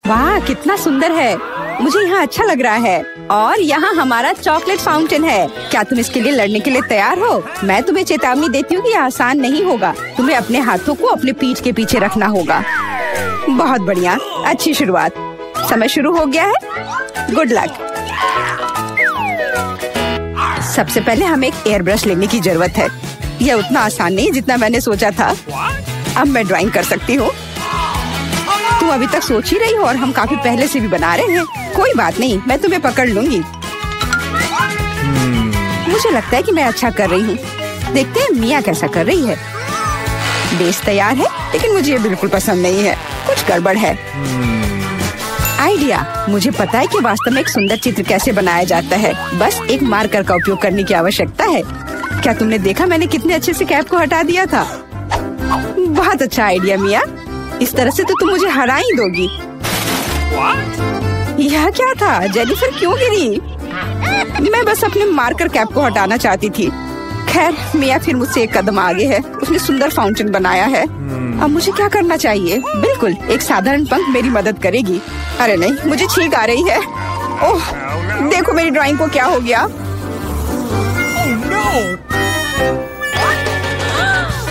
वाह कितना सुंदर है, मुझे यहाँ अच्छा लग रहा है। और यहाँ हमारा चॉकलेट फाउंटेन है। क्या तुम इसके लिए लड़ने के लिए तैयार हो? मैं तुम्हें चेतावनी देती हूँ कि यह आसान नहीं होगा। तुम्हें अपने हाथों को अपने पीठ के पीछे रखना होगा। बहुत बढ़िया, अच्छी शुरुआत। समय शुरू हो गया है। Good luck. सबसे पहले हमें एक एयर ब्रश लेने की जरूरत है। यह उतना आसान नहीं जितना मैंने सोचा था। अब मैं ड्राइंग कर सकती हूँ। तुम अभी तक सोच ही रही हो और हम काफी पहले से भी बना रहे हैं। कोई बात नहीं, मैं तुम्हें पकड़ लूंगी। मुझे लगता है कि मैं अच्छा कर रही हूँ। देखते हैं मिया कैसा कर रही है। बेस तैयार है, लेकिन मुझे ये बिल्कुल पसंद नहीं है। कुछ गड़बड़ है। आइडिया, मुझे पता है कि वास्तव में एक सुंदर चित्र कैसे बनाया जाता है। बस एक मार्कर का उपयोग करने की आवश्यकता है। क्या तुमने देखा मैंने कितने अच्छे से कैप को हटा दिया था? बहुत अच्छा आइडिया मिया। इस तरह से तो तुम मुझे हरा ही दोगी। यह क्या था? जेनिफर क्यों गिरी? मैं बस अपने मार्कर कैप को हटाना चाहती थी। खैर, मिया फिर मुझसे एक कदम आगे है। उसने सुंदर फाउंटेन बनाया है। अब मुझे क्या करना चाहिए? बिल्कुल, एक साधारण पंख मेरी मदद करेगी। अरे नहीं, मुझे छींक आ रही है। ओह, देखो मेरी ड्राइंग को क्या हो गया।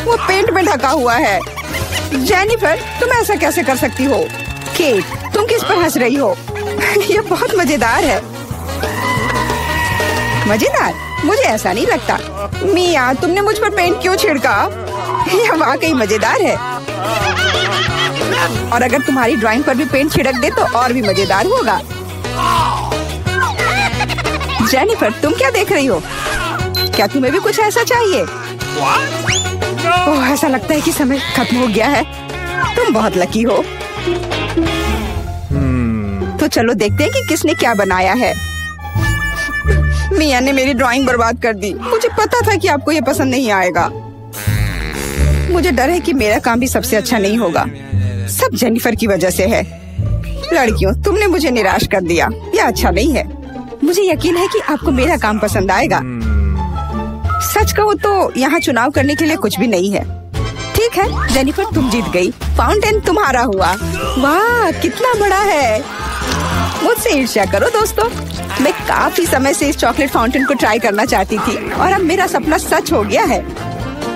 वो पेंट में ढका हुआ है। जेनिफर, तुम ऐसा कैसे कर सकती हो? केट, तुम किस पर हंस रही हो? ये बहुत मजेदार है। मजेदार? मुझे ऐसा नहीं लगता। मिया, तुमने मुझ पर पेंट क्यों छिड़का? यह वाकई मजेदार है। और अगर तुम्हारी ड्राइंग पर भी पेंट छिड़क दे तो और भी मजेदार होगा। जेनिफर, तुम क्या देख रही हो? क्या तुम्हें भी कुछ ऐसा चाहिए? ओह, ऐसा लगता है कि समय खत्म हो गया है। तुम बहुत लकी हो। तो चलो देखते हैं कि किसने क्या बनाया है। मिया ने मेरी ड्राइंग बर्बाद कर दी। मुझे पता था कि आपको ये पसंद नहीं आएगा। मुझे डर है कि मेरा काम भी सबसे अच्छा नहीं होगा। सब जेनिफर की वजह से है। लड़कियों, तुमने मुझे निराश कर दिया। यह अच्छा नहीं है। मुझे यकीन है कि आपको मेरा काम पसंद आएगा। सच कहो तो यहाँ चुनाव करने के लिए कुछ भी नहीं है। ठीक है जेनिफर, तुम जीत गई। फाउंटेन तुम्हारा हुआ। वाह, कितना बड़ा है। मुझसे ईर्ष्या करो दोस्तों। मैं काफी समय से इस चॉकलेट फाउंटेन को ट्राई करना चाहती थी और अब मेरा सपना सच हो गया है।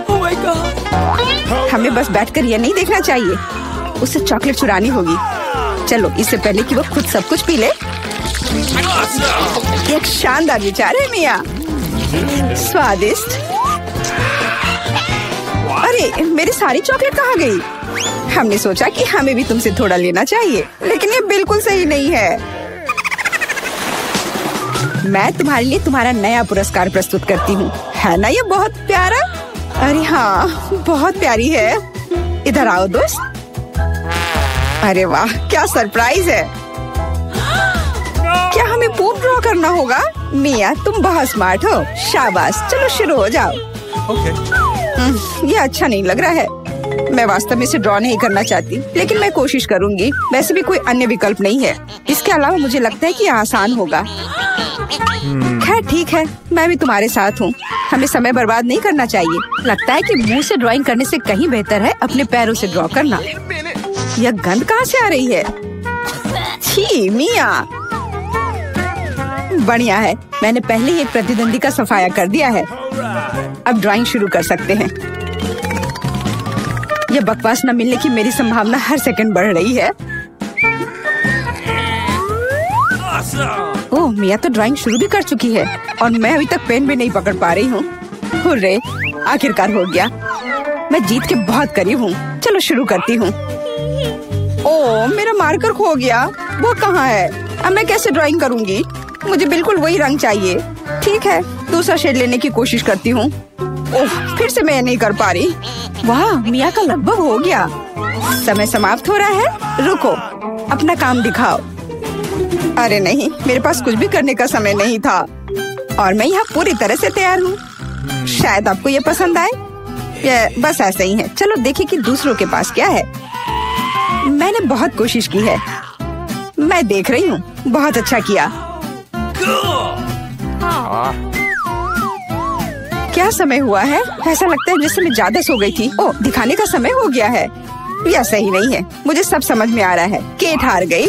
Oh my God! हमें बस बैठकर यह नहीं देखना चाहिए, उसे चॉकलेट चुरानी होगी। चलो, इससे पहले कि वो खुद सब कुछ पी ले। एक शानदार विचार है मिया। स्वादिष्ट। अरे, मेरी सारी चॉकलेट कहाँ गई? हमने सोचा कि हमें भी तुमसे थोड़ा लेना चाहिए, लेकिन ये बिल्कुल सही नहीं है। मैं तुम्हारे लिए तुम्हारा नया पुरस्कार प्रस्तुत करती हूँ। है ना ये बहुत प्यारा? अरे हाँ, बहुत प्यारी है। इधर आओ दोस्त। अरे वाह, क्या सरप्राइज है। क्या हमें पूप ड्रॉ करना होगा? मिया, तुम बहुत स्मार्ट हो। शाबाश, चलो शुरू हो जाओ। ये अच्छा नहीं लग रहा है। मैं वास्तव में इसे ड्रॉ नहीं करना चाहती, लेकिन मैं कोशिश करूंगी। वैसे भी कोई अन्य विकल्प नहीं है। इसके अलावा मुझे लगता है कि यह आसान होगा। खैर ठीक है, मैं भी तुम्हारे साथ हूँ। हमें समय बर्बाद नहीं करना चाहिए। लगता है कि मुंह से ड्राइंग करने से कहीं बेहतर है अपने पैरों से ड्रॉ करना। यह गंध कहाँ से आ रही है? छी मिया। बढ़िया है, मैंने पहले ही एक प्रतिद्वंदी का सफाया कर दिया है। अब ड्राइंग शुरू कर सकते हैं। यह बकवास न मिलने की मेरी संभावना हर सेकंड बढ़ रही है। ओह, मिया तो ड्राइंग शुरू भी कर चुकी है और मैं अभी तक पेन भी नहीं पकड़ पा रही हूँ। हुर्रे, आखिरकार हो गया। मैं जीत के बहुत करीब हूँ। चलो शुरू करती हूँ। ओह, मेरा मार्कर खो गया। वो कहाँ है? अब मैं कैसे ड्राइंग करूँगी? मुझे बिल्कुल वही रंग चाहिए। ठीक है, दूसरा शेड लेने की कोशिश करती हूँ। ओह, फिर से मैं नहीं कर पा रही। वाह, मिया का लगभग हो गया। समय समाप्त हो रहा है। रुको, अपना काम दिखाओ। अरे नहीं, मेरे पास कुछ भी करने का समय नहीं था और मैं यहाँ पूरी तरह से तैयार हूँ। शायद आपको ये पसंद आए। ये बस ऐसे ही है। चलो देखें कि दूसरों के पास क्या है। मैंने बहुत कोशिश की है। मैं देख रही हूँ। बहुत अच्छा किया। क्या समय हुआ है? ऐसा लगता है जैसे मैं ज्यादा सो गई थी। दिखाने का समय हो गया है। यह सही नहीं है। मुझे सब समझ में आ रहा है। केट हार गई।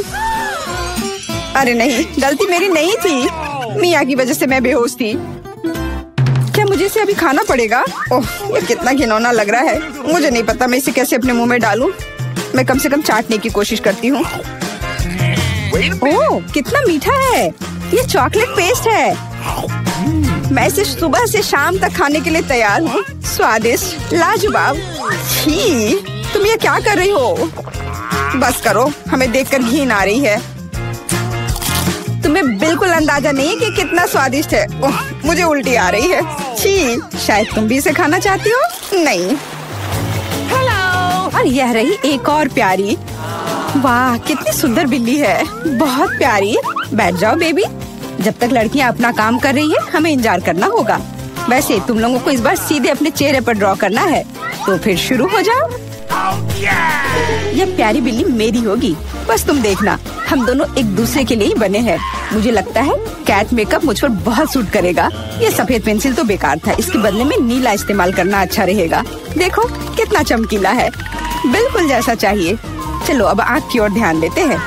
अरे नहीं, गलती मेरी नहीं थी। मिया की वजह से मैं बेहोश थी। क्या मुझे इसे अभी खाना पड़ेगा? ओह, ये कितना घिनौना लग रहा है। मुझे नहीं पता मैं इसे कैसे अपने मुंह में डालूं। मैं कम से कम चाटने की कोशिश करती हूँ। ओह, कितना मीठा है। ये चॉकलेट पेस्ट है। मैं इसे सुबह से शाम तक खाने के लिए तैयार हूँ। स्वादिष्ट, लाजवाब। छी, तुम ये क्या कर रही हो? बस करो, हमें देखकर घिन आ रही है। तुम्हें बिल्कुल अंदाजा नहीं है कि कितना स्वादिष्ट है। ओह, मुझे उल्टी आ रही है। छी, शायद तुम भी इसे खाना चाहती हो? नहीं। हेलो। और यह रही एक और प्यारी। वाह, कितनी सुंदर बिल्ली है, बहुत प्यारी। बैठ जाओ बेबी। जब तक लड़कियां अपना काम कर रही है, हमें इंतजार करना होगा। वैसे तुम लोगों को इस बार सीधे अपने चेहरे पर ड्रॉ करना है, तो फिर शुरू हो जाओ। यह प्यारी बिल्ली मेरी होगी, बस तुम देखना। हम दोनों एक दूसरे के लिए ही बने हैं। मुझे लगता है कैट मेकअप मुझ पर बहुत सूट करेगा। ये सफेद पेंसिल तो बेकार था, इसके बदले में नीला इस्तेमाल करना अच्छा रहेगा। देखो कितना चमकीला है, बिल्कुल जैसा चाहिए। चलो अब आँख की ओर ध्यान देते हैं।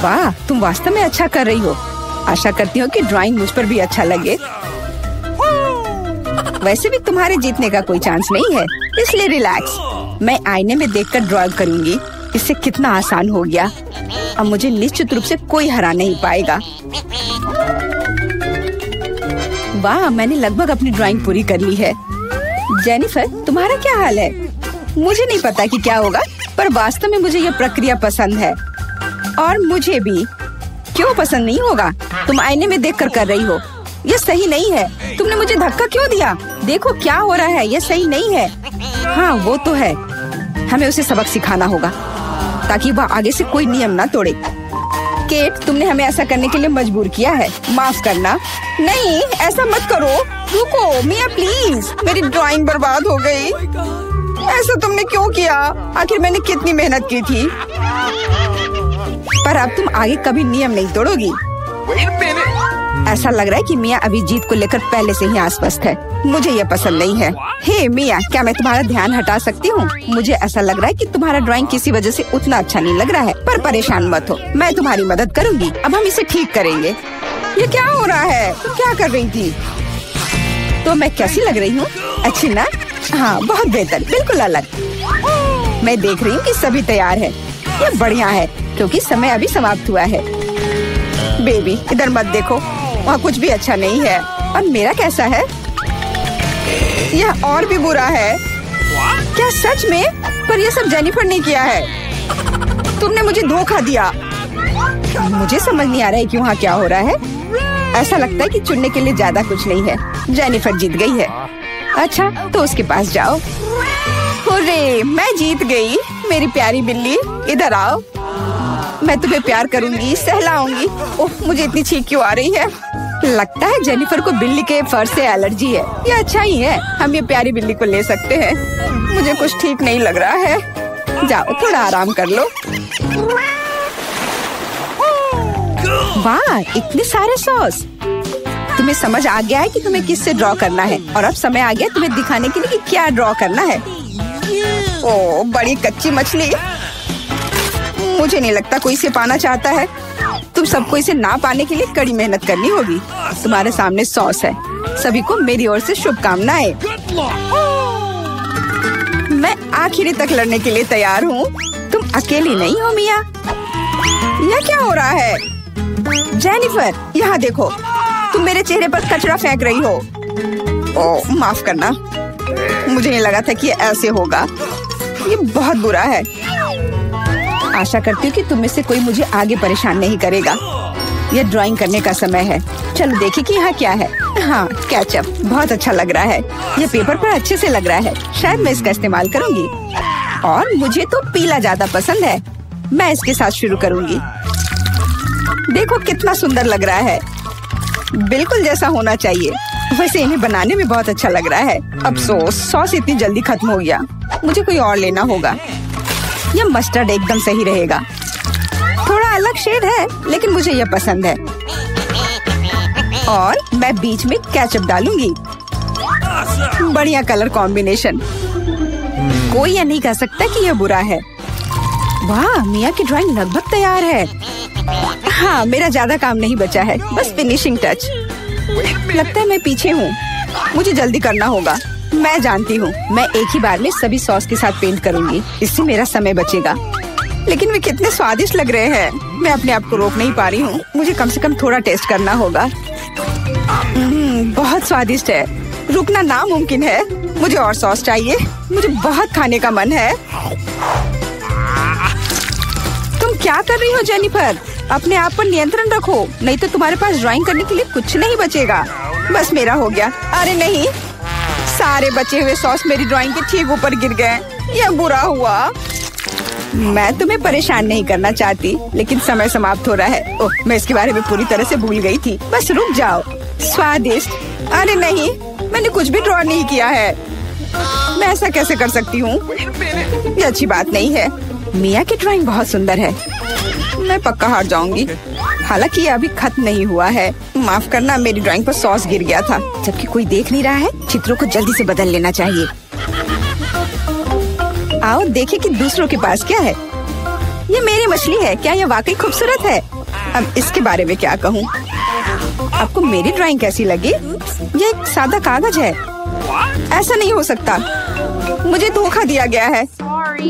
वाह, तुम वास्तव में अच्छा कर रही हो। आशा करती हूँ कि ड्राइंग मुझ पर भी अच्छा लगे। वैसे भी तुम्हारे जीतने का कोई चांस नहीं है, इसलिए रिलैक्स। मैं आईने में देखकर ड्रॉ करूंगी। इससे कितना आसान हो गया। अब मुझे निश्चित रूप से कोई हरा नहीं पाएगा। वाह, मैंने लगभग अपनी ड्राइंग पूरी कर ली है। जेनिफर, तुम्हारा क्या हाल है? मुझे नहीं पता कि क्या होगा, पर वास्तव में मुझे यह प्रक्रिया पसंद है। और मुझे भी। क्यों पसंद नहीं होगा? तुम आईने में देखकर कर रही हो। यह सही नहीं है। तुमने मुझे धक्का क्यों दिया? देखो क्या हो रहा है, यह सही नहीं है। हाँ, वो तो है। हमें उसे सबक सिखाना होगा ताकि वह आगे से कोई नियम ना तोड़े। केट, तुमने हमें ऐसा करने के लिए मजबूर किया है। माफ करना। नहीं, ऐसा मत करो। रुको मिया, प्लीज। मेरी ड्राइंग बर्बाद हो गई। ऐसा तुमने क्यों किया? आखिर मैंने कितनी मेहनत की थी। पर अब तुम आगे कभी नियम नहीं तोड़ोगी। ऐसा लग रहा है कि मिया अभी जीत को लेकर पहले से ही आश्वस्त है। मुझे यह पसंद नहीं है। हे मिया, क्या मैं तुम्हारा ध्यान हटा सकती हूँ? मुझे ऐसा लग रहा है कि तुम्हारा ड्राइंग किसी वजह से उतना अच्छा नहीं लग रहा है, पर परेशान मत हो, मैं तुम्हारी मदद करूँगी। अब हम इसे ठीक करेंगे। ये क्या हो रहा है? तुम क्या कर रही थी? तो मैं कैसी लग रही हूँ? अच्छी ना? हाँ, बहुत बेहतर, बिल्कुल अलग। मैं देख रही हूँ कि सभी तैयार है। ये बढ़िया है, क्योंकि समय अभी समाप्त हुआ है। बेबी, इधर मत देखो, वहाँ कुछ भी अच्छा नहीं है। और मेरा कैसा है? यह और भी बुरा है। क्या सच में? पर यह सब जेनिफर ने किया है। तुमने मुझे धोखा दिया। मुझे समझ नहीं आ रहा है कि वहाँ क्या हो रहा है। ऐसा लगता है कि चुनने के लिए ज्यादा कुछ नहीं है। जेनिफर जीत गई है। अच्छा, तो उसके पास जाओ। हुर्रे, मैं जीत गई। मेरी प्यारी बिल्ली, इधर आओ। मैं तुम्हें प्यार करूंगी, सहलाऊंगी। ओह, मुझे इतनी छींक क्यों आ रही है? लगता है जेनिफर को बिल्ली के फर से एलर्जी है। ये अच्छा ही है, हम ये प्यारी बिल्ली को ले सकते हैं। मुझे कुछ ठीक नहीं लग रहा है। जाओ, थोड़ा आराम कर लो। वाह, इतने सारे सॉस। तुम्हें समझ आ गया है कि तुम्हें किससे ड्रॉ करना है, और अब समय आ गया तुम्हें दिखाने के लिए कि क्या ड्रॉ करना है। ओह, बड़ी कच्ची मछली। मुझे नहीं लगता कोई इसे पाना चाहता है। तुम सबको इसे ना पाने के लिए कड़ी मेहनत करनी होगी। तुम्हारे सामने सॉस है। सभी को मेरी ओर से शुभकामनाएं। मैं आखिरी तक लड़ने के लिए तैयार हूँ। तुम अकेली नहीं हो मिया। यह क्या हो रहा है? जेनिफर, यहाँ देखो, तुम मेरे चेहरे पर कचरा फेंक रही हो। ओह, माफ करना, मुझे नहीं लगा था कि ऐसे होगा। ये बहुत बुरा है। आशा करती हूँ कि तुम में से कोई मुझे आगे परेशान नहीं करेगा। यह ड्राइंग करने का समय है। चलो देखिए कि यहाँ क्या है। हाँ, केचप बहुत अच्छा लग रहा है। यह पेपर पर अच्छे से लग रहा है। शायद मैं इसका इस्तेमाल करूँगी। और मुझे तो पीला ज्यादा पसंद है। मैं इसके साथ शुरू करूँगी। देखो कितना सुंदर लग रहा है, बिल्कुल जैसा होना चाहिए। वैसे इन्हें बनाने में बहुत अच्छा लग रहा है। अफसोस, सॉस इतनी जल्दी खत्म हो गया। मुझे कोई और लेना होगा। यह मस्टर्ड एकदम सही रहेगा। थोड़ा अलग शेड है, लेकिन मुझे यह पसंद है। और मैं बीच में केचप डालूंगी। बढ़िया कलर कॉम्बिनेशन। कोई यह नहीं कह सकता कि यह बुरा है। वाह, मिया की ड्राइंग लगभग तैयार है। हाँ, मेरा ज्यादा काम नहीं बचा है, बस फिनिशिंग टच। लगता है मैं पीछे हूँ, मुझे जल्दी करना होगा। मैं जानती हूँ, मैं एक ही बार में सभी सॉस के साथ पेंट करूँगी, इससे मेरा समय बचेगा। लेकिन वे कितने स्वादिष्ट लग रहे हैं, मैं अपने आप को रोक नहीं पा रही हूँ। मुझे कम से कम थोड़ा टेस्ट करना होगा। बहुत स्वादिष्ट है, रुकना नामुमकिन है। मुझे और सॉस चाहिए, मुझे बहुत खाने का मन है। तुम क्या कर रही हो जेनिफर? अपने आप पर नियंत्रण रखो, नहीं तो तुम्हारे पास ड्राइंग करने के लिए कुछ नहीं बचेगा। बस मेरा हो गया। अरे नहीं, सारे बचे हुए सॉस मेरी ड्राइंग के ठीक ऊपर गिर गए। यह बुरा हुआ। मैं तुम्हें परेशान नहीं करना चाहती, लेकिन समय समाप्त हो रहा है। ओह, मैं इसके बारे में पूरी तरह से भूल गई थी। बस रुक जाओ। स्वादिष्ट। अरे नहीं, मैंने कुछ भी ड्रॉ नहीं किया है। मैं ऐसा कैसे कर सकती हूँ? ये अच्छी बात नहीं है। मिया की ड्राइंग बहुत सुंदर है, मैं पक्का हार जाऊंगी। हालांकि ये अभी खत्म नहीं हुआ है। माफ करना, मेरी ड्राइंग पर सॉस गिर गया था। जबकि कोई देख नहीं रहा है, चित्रों को जल्दी से बदल लेना चाहिए। आओ देखें कि दूसरों के पास क्या है। ये मेरी मछली है, क्या ये वाकई खूबसूरत है? अब इसके बारे में क्या कहूँ? आपको मेरी ड्राइंग कैसी लगी? ये एक सादा कागज है। ऐसा नहीं हो सकता, मुझे धोखा दिया गया है।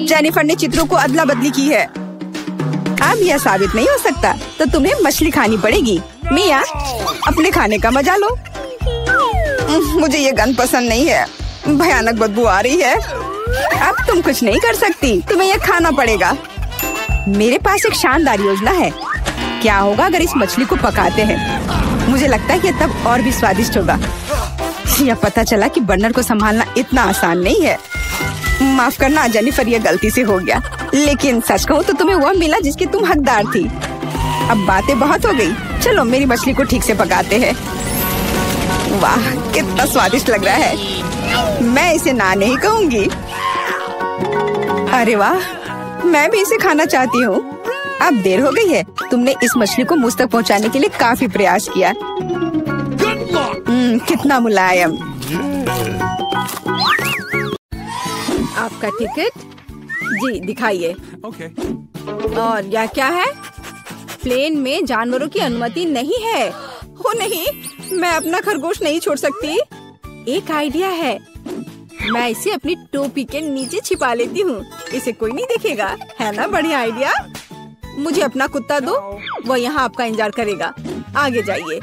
जेनिफर ने चित्रों को अदला बदली की है। अब यह साबित नहीं हो सकता, तो तुम्हें मछली खानी पड़ेगी। मिया, अपने खाने का मजा लो। मुझे ये गंध पसंद नहीं है, भयानक बदबू आ रही है। अब तुम कुछ नहीं कर सकती, तुम्हें यह खाना पड़ेगा। मेरे पास एक शानदार योजना है। क्या होगा अगर इस मछली को पकाते हैं? मुझे लगता है कि तब और भी स्वादिष्ट होगा। यह पता चला कि बर्नर को संभालना इतना आसान नहीं है। माफ करना जेनिफर, यह गलती से हो गया। लेकिन सच कहूँ तो तुम्हें वह मिला जिसकी तुम हकदार थी। अब बातें बहुत हो गई, चलो मेरी मछली को ठीक से पकाते हैं। वाह, कितना स्वादिष्ट लग रहा है। मैं इसे ना नहीं कहूँगी। अरे वाह, मैं भी इसे खाना चाहती हूँ। अब देर हो गई है। तुमने इस मछली को मुझ तक पहुँचाने के लिए काफी प्रयास किया। कितना मुलायम। आपका टिकट जी दिखाइए। और यह क्या है? प्लेन में जानवरों की अनुमति नहीं है। हो नहीं, मैं अपना खरगोश नहीं छोड़ सकती। एक आइडिया है, मैं इसे अपनी टोपी के नीचे छिपा लेती हूँ। इसे कोई नहीं देखेगा, है ना? बढ़िया आइडिया। मुझे अपना कुत्ता दो, वो यहाँ आपका इंतजार करेगा। आगे जाइए।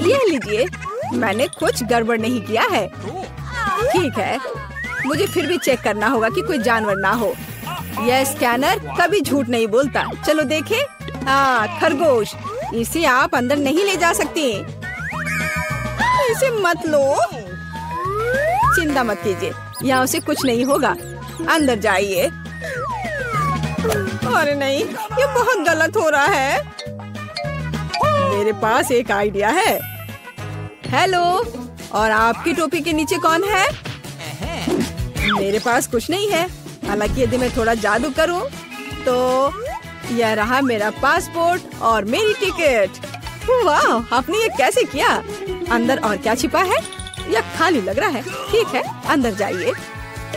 यह लीजिए, मैंने कुछ गड़बड़ नहीं किया है। ठीक है, मुझे फिर भी चेक करना होगा कि कोई जानवर ना हो। यह स्कैनर कभी झूठ नहीं बोलता। चलो देखें। हाँ, खरगोश। इसे आप अंदर नहीं ले जा सकती। इसे मत लो। चिंता मत कीजिए, यहाँ उसे कुछ नहीं होगा। अंदर जाइए। अरे नहीं, ये बहुत गलत हो रहा है। मेरे पास एक आइडिया है। हेलो, और आपकी टोपी के नीचे कौन है? मेरे पास कुछ नहीं है। हालांकि यदि मैं थोड़ा जादू करूं, तो यह रहा मेरा पासपोर्ट और मेरी टिकट। वाह, आपने ये कैसे किया? अंदर और क्या छिपा है? यह खाली लग रहा है। ठीक है, अंदर जाइए।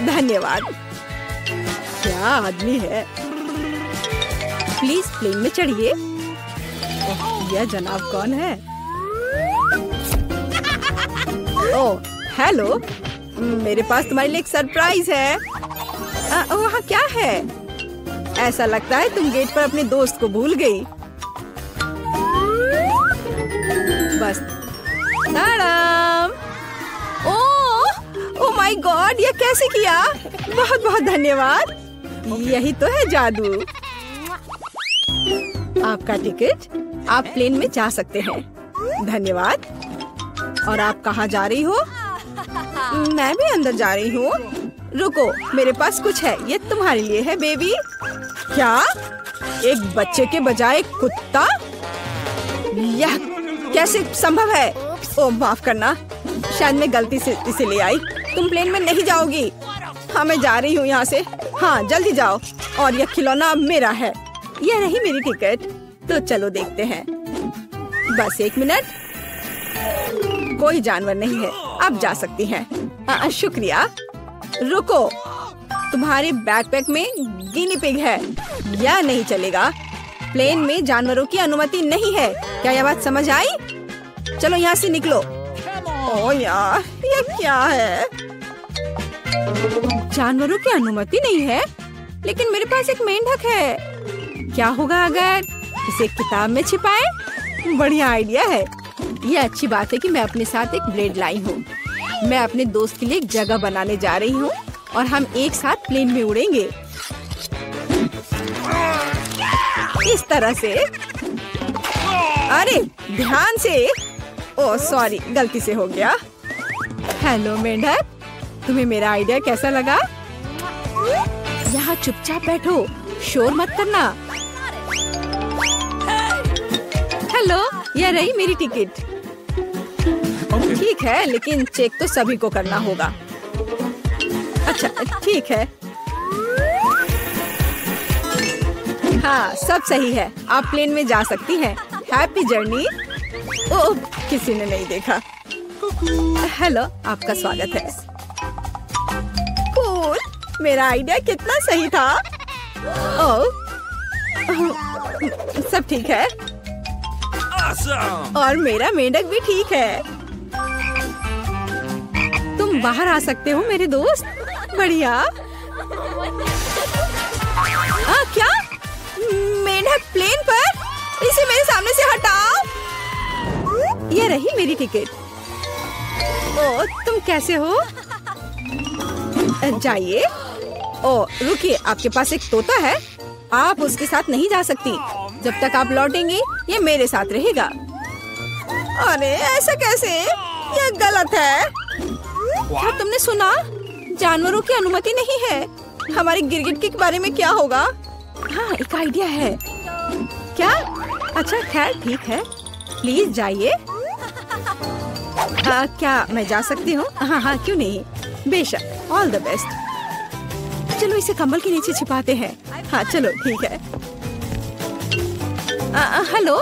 धन्यवाद। क्या आदमी है। प्लीज प्लेन में चढ़िए। यह जनाब कौन है? ओह, हेलो, मेरे पास तुम्हारे लिए एक सरप्राइज है। वहाँ क्या है? ऐसा लगता है तुम गेट पर अपने दोस्त को भूल गई। बस ताड़ाम। ओह माय गॉड, ये कैसे किया? बहुत बहुत धन्यवाद। यही तो है जादू। आपका टिकट, आप प्लेन में जा सकते हैं। धन्यवाद। और आप कहाँ जा रही हो? मैं भी अंदर जा रही हूँ। रुको, मेरे पास कुछ है, ये तुम्हारे लिए है बेबी। क्या? एक बच्चे के बजाय कुत्ता? यह कैसे संभव है? ओह माफ करना, शायद मैं गलती से इसे ले आई। तुम प्लेन में नहीं जाओगी। हाँ, मैं जा रही हूँ यहाँ से। हाँ, जल्दी जाओ। और यह खिलौना अब मेरा है। यह रही मेरी टिकट। तो चलो देखते हैं। बस एक मिनट। कोई जानवर नहीं है, आप जा सकती हैं। शुक्रिया। रुको, तुम्हारे बैकपैक में गिनी पिग है, यह नहीं चलेगा। प्लेन में जानवरों की अनुमति नहीं है। क्या यह बात समझ आई? चलो यहाँ से निकलो। ओ यार, ये क्या है? जानवरों की अनुमति नहीं है, लेकिन मेरे पास एक मेंढक है। क्या होगा अगर इसे किताब में छिपाएं? बढ़िया आइडिया है। ये अच्छी बात है कि मैं अपने साथ एक ब्लेड लाई हूँ। मैं अपने दोस्त के लिए एक जगह बनाने जा रही हूँ और हम एक साथ प्लेन में उड़ेंगे, इस तरह से। अरे ध्यान से। ओह सॉरी, गलती से हो गया। हेलो मेंढक, तुम्हें मेरा आइडिया कैसा लगा? यहाँ चुपचाप बैठो, शोर मत करना। हेलो, यह रही मेरी टिकट। ठीक है, लेकिन चेक तो सभी को करना होगा। अच्छा ठीक है। हाँ, सब सही है। आप प्लेन में जा सकती हैं। Happy journey. ओह, किसी ने नहीं देखा। हेलो, आपका स्वागत है। कूल, मेरा आइडिया कितना सही था। ओह, सब ठीक है। और मेरा मेंढक भी ठीक है। तुम बाहर आ सकते हो मेरे दोस्त। बढ़िया। क्या मेंढक प्लेन पर? इसे मेरे सामने से हटाओ। ये रही मेरी टिकट। ओ, तुम कैसे हो? जाइए। ओ रुकिए, आपके पास एक तोता है। आप उसके साथ नहीं जा सकती। जब तक आप लौटेंगी ये मेरे साथ रहेगा। अरे ऐसा कैसे? यह गलत है। क्या तुमने सुना? जानवरों की अनुमति नहीं है। हमारे गिरगिट के बारे में क्या होगा? हाँ, एक आइडिया है। क्या? अच्छा खैर ठीक है, प्लीज जाइए। क्या मैं जा सकती हूँ? हाँ हाँ, क्यों नहीं, बेशक। All the best. चलो इसे कंबल के नीचे छिपाते हैं। हाँ चलो ठीक है। हेलो,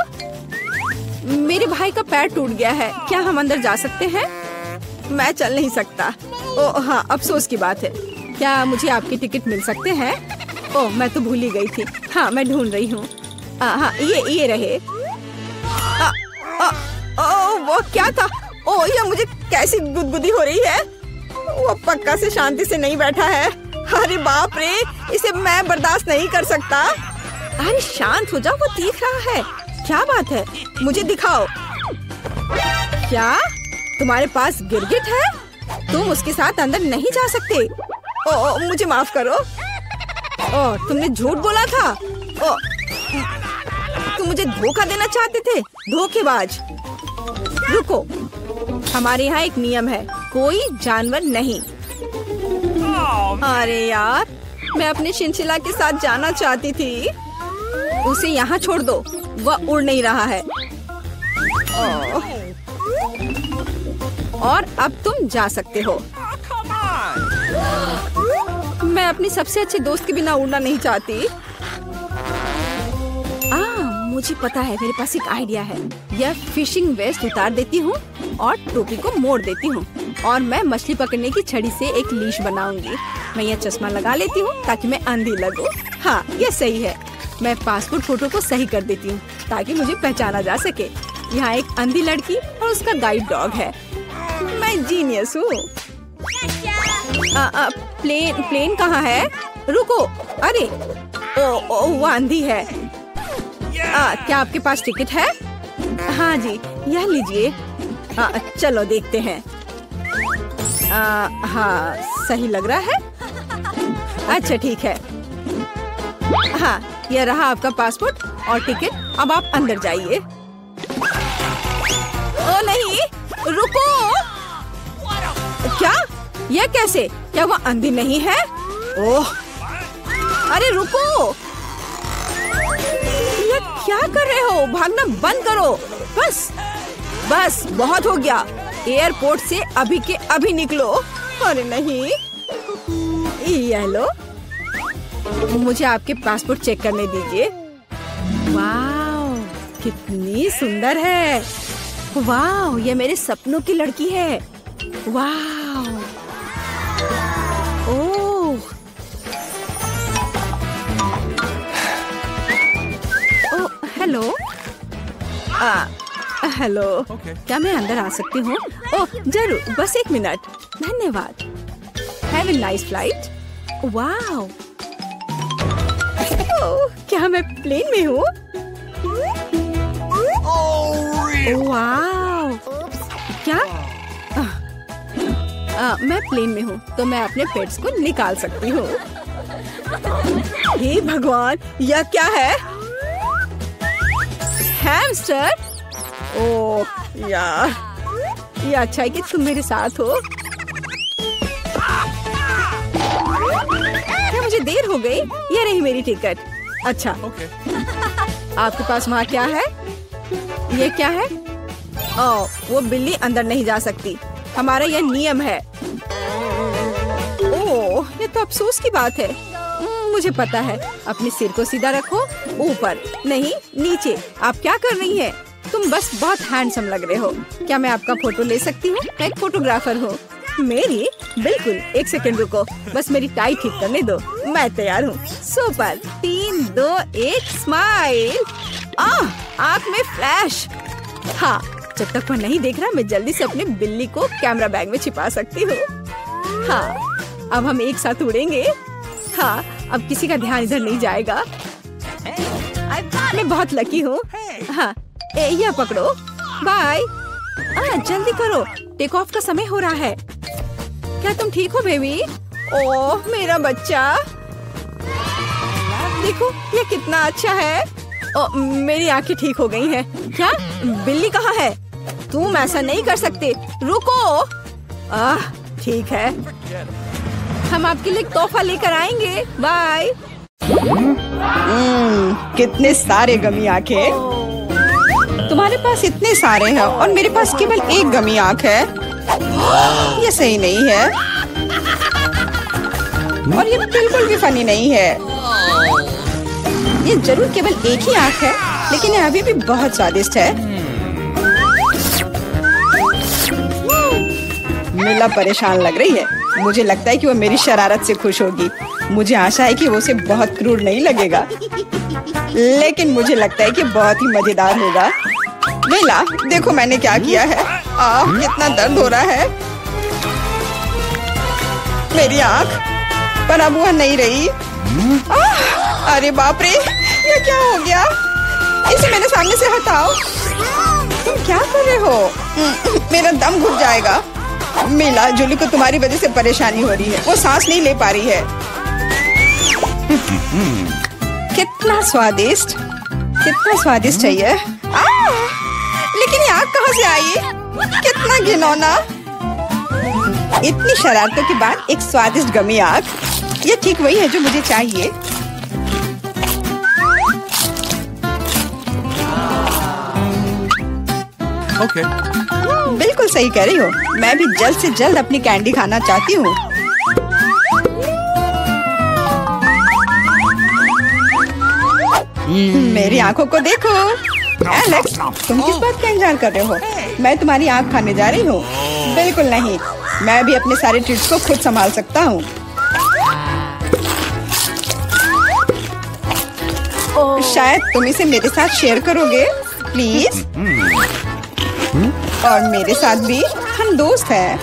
मेरे भाई का पैर टूट गया है। क्या हम अंदर जा सकते हैं? मैं चल नहीं सकता। ओह हाँ, अफसोस की बात है। क्या मुझे आपकी टिकट मिल सकते हैं? ओह, मैं तो भूल ही गई थी। हाँ, मैं ढूंढ रही हूँ। हाँ, ये रहे। वो क्या था? ओह, ये मुझे कैसी गुदगुदी हो रही है। वो पक्का से शांति से नहीं बैठा है। अरे बाप रे, इसे मैं बर्दाश्त नहीं कर सकता। अरे शांत हो जाओ, वो देख रहा है। क्या बात है? मुझे दिखाओ। क्या तुम्हारे पास गिरगिट है? तुम उसके साथ अंदर नहीं जा सकते। ओह, मुझे माफ करो। ओह, तुमने झूठ बोला था। ओह, तुम मुझे धोखा देना चाहते थे, धोखेबाज। रुको, हमारे यहाँ एक नियम है, कोई जानवर नहीं। अरे यार, मैं अपने चिंचिला के साथ जाना चाहती थी। उसे यहाँ छोड़ दो, वह उड़ नहीं रहा है। और अब तुम जा सकते हो। मैं अपनी सबसे अच्छे दोस्त के बिना उड़ना नहीं चाहती। मुझे पता है, मेरे पास एक आइडिया है। यह फिशिंग वेस्ट उतार देती हूँ और टोपी को मोड़ देती हूँ और मैं मछली पकड़ने की छड़ी से एक लीश बनाऊंगी। मैं यह चश्मा लगा लेती हूँ ताकि मैं अंधी लगूं। हाँ, यह सही है। मैं पासपोर्ट फोटो को सही कर देती हूँ ताकि मुझे पहचाना जा सके। यहाँ एक अंधी लड़की और उसका गाइड डॉग है। मैं जीनियस हूँ। प्लेन कहाँ है? रुको। अरे ओ, वो अंधी है। क्या आपके पास टिकट है? हाँ जी, यह लीजिए। चलो देखते हैं। हाँ, सही लग रहा है। अच्छा ठीक है। हाँ, यह रहा आपका पासपोर्ट और टिकट। अब आप अंदर जाइए। ओ नहीं, रुको। क्या? यह कैसे? क्या वो अंधी नहीं है? ओह, अरे रुको। ये क्या कर रहे हो? भागना बंद करो। बस बहुत हो गया। एयरपोर्ट से अभी के अभी निकलो। अरे नहीं, ये लो, मुझे आपके पासपोर्ट चेक करने दीजिए। वाह, कितनी सुंदर है। वाह, ये मेरे सपनों की लड़की है। वाह, ओह, हेलो। हेलो। क्या मैं अंदर आ सकती हूँ? ओह जरूर, बस 1 मिनट। धन्यवाद। Have a nice flight. Wow, क्या मैं प्लेन में हूँ? वाओ, क्या? मैं प्लेन में हूँ तो मैं अपने पेट्स को निकाल सकती हूँ। हे भगवान, यह क्या है? हैमस्टर? ओह यार, ये अच्छा है कि तुम मेरे साथ हो। क्या मुझे देर हो गई? ये रही मेरी टिकट। अच्छा, आपके पास वहाँ क्या है? ये क्या है? ओह, वो बिल्ली अंदर नहीं जा सकती। हमारा यह नियम है। ओह, ये तो अफसोस की बात है। मुझे पता है। अपने सिर को सीधा रखो, ऊपर नहीं नीचे। आप क्या कर रही हैं? तुम बस बहुत हैंडसम लग रहे हो। क्या मैं आपका फोटो ले सकती हूँ? मैं एक फोटोग्राफर हूँ। मेरी? बिल्कुल, 1 सेकंड रुको, बस मेरी टाई ठीक करने दो। मैं तैयार हूँ। सुपर। 3, 2, 1 स्माइल। आँख में फ्लैश। हाँ, जब तक वो नहीं देख रहा मैं जल्दी से अपने बिल्ली को कैमरा बैग में छिपा सकती हूँ। हाँ, अब हम एक साथ उड़ेंगे। हाँ, अब किसी का ध्यान इधर नहीं जाएगा। मैं बहुत लकी हूँ। हाँ, यह पकड़ो। बाय। जल्दी करो, टेक ऑफ का समय हो रहा है। क्या तुम ठीक हो बेबी? ओह मेरा बच्चा, देखो ये कितना अच्छा है। ओह, मेरी आंखें ठीक हो गई हैं। क्या? बिल्ली कहाँ है? तुम ऐसा नहीं कर सकते, रुको। ठीक है, हम आपके लिए तोहफा लेकर आएंगे। बाय। कितने सारे गमी आंखें। तुम्हारे पास इतने सारे हैं और मेरे पास केवल 1 गमी आंख है। ये सही नहीं है और ये बिल्कुल भी फनी नहीं है। ये जरूर केवल 1 ही आंख है, लेकिन ये अभी भी बहुत स्वादिष्ट है। मिला परेशान लग रही है। मुझे लगता है कि वो मेरी शरारत से खुश होगी। मुझे आशा है कि वो उसे बहुत क्रूर नहीं लगेगा, लेकिन मुझे लगता है कि बहुत ही मजेदार होगा। मिला, देखो मैंने क्या किया है। कितना दर्द हो रहा है। मेरी आँख, पर अब वह नहीं रही। अरे बाप रे, ये क्या हो गया? इसे मेरे सामने से हटाओ। तुम क्या कर रहे हो? मेरा दम घुट जाएगा। मिला, जूली को तुम्हारी वजह से परेशानी हो रही है। वो सांस नहीं ले पा रही है। कितना स्वादिष्ट, कितना स्वादिष्ट है ये। लेकिन ये आग कहाँ से आई? कितना घिनौना। इतनी शरारतों के बाद एक स्वादिष्ट गमी आग। ये ठीक वही है जो मुझे चाहिए। Okay. बिल्कुल सही कह रही हो। मैं भी जल्द से जल्द अपनी कैंडी खाना चाहती हूँ। मेरी आंखों को देखो। एलेक्स, तुम किस बात का इंतजार कर रहे हो? मैं तुम्हारी आंख खाने जा रही हूँ। बिल्कुल नहीं, मैं भी अपने सारे ट्रीट्स को खुद संभाल सकता हूँ। शायद तुम इसे मेरे साथ शेयर करोगे, प्लीज? और मेरे साथ भी, हम दोस्त हैं।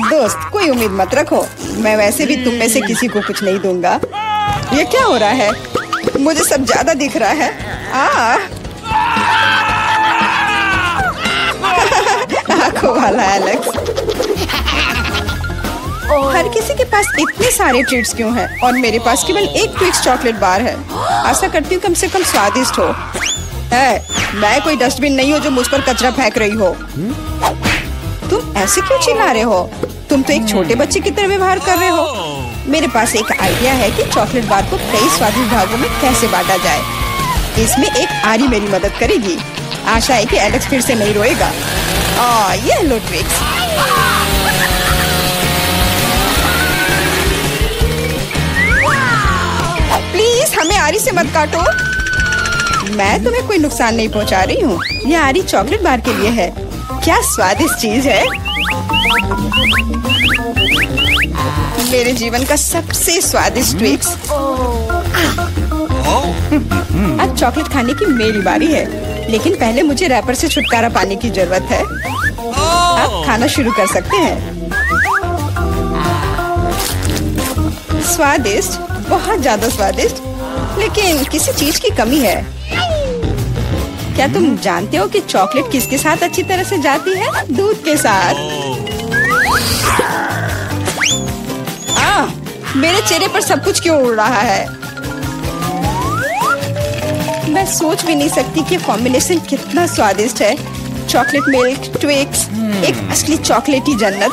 दोस्त, कोई उम्मीद मत रखो। मैं वैसे भी तुम में से किसी को कुछ नहीं दूंगा। ये क्या हो रहा है? मुझे सब ज्यादा दिख रहा है। आंखों वाला एलेक्स। हर किसी के पास इतने सारे ट्रीट्स क्यों हैं और मेरे पास केवल एक ट्विक्स चॉकलेट बार है। आशा करती हूँ कम से कम स्वादिष्ट हो। मैं कोई डस्टबिन नहीं हूँ जो मुझ पर कचरा फेंक रही हो। तुम ऐसे क्यों चिल्ला रहे हो? तुम तो एक छोटे बच्चे की तरह व्यवहार कर रहे हो। मेरे पास एक आइडिया है कि चॉकलेट बार को कई स्वादिष्ट भागों में कैसे बांटा जाए। इसमें एक आरी मेरी मदद करेगी। आशा है कि एलेक्स फिर से नहीं रोएगा। ये लो ट्विक्स। प्लीज हमें आरी से मत काटो। मैं तुम्हें कोई नुकसान नहीं पहुंचा रही हूँ। ये आरी चॉकलेट बार के लिए है। क्या स्वादिष्ट चीज है। मेरे जीवन का सबसे स्वादिष्ट ट्विक्स। अब चॉकलेट खाने की मेरी बारी है, लेकिन पहले मुझे रैपर से छुटकारा पाने की जरूरत है। अब खाना शुरू कर सकते हैं। स्वादिष्ट, बहुत ज्यादा स्वादिष्ट, लेकिन किसी चीज की कमी है। क्या तुम जानते हो कि चॉकलेट किसके साथ अच्छी तरह से जाती है? दूध के साथ। मेरे चेहरे पर सब कुछ क्यों उड़ रहा है? मैं सोच भी नहीं सकती कि कॉम्बिनेशन कितना स्वादिष्ट है। चॉकलेट मिल्क, ट्विक्स, एक असली चॉकलेटी जन्नत।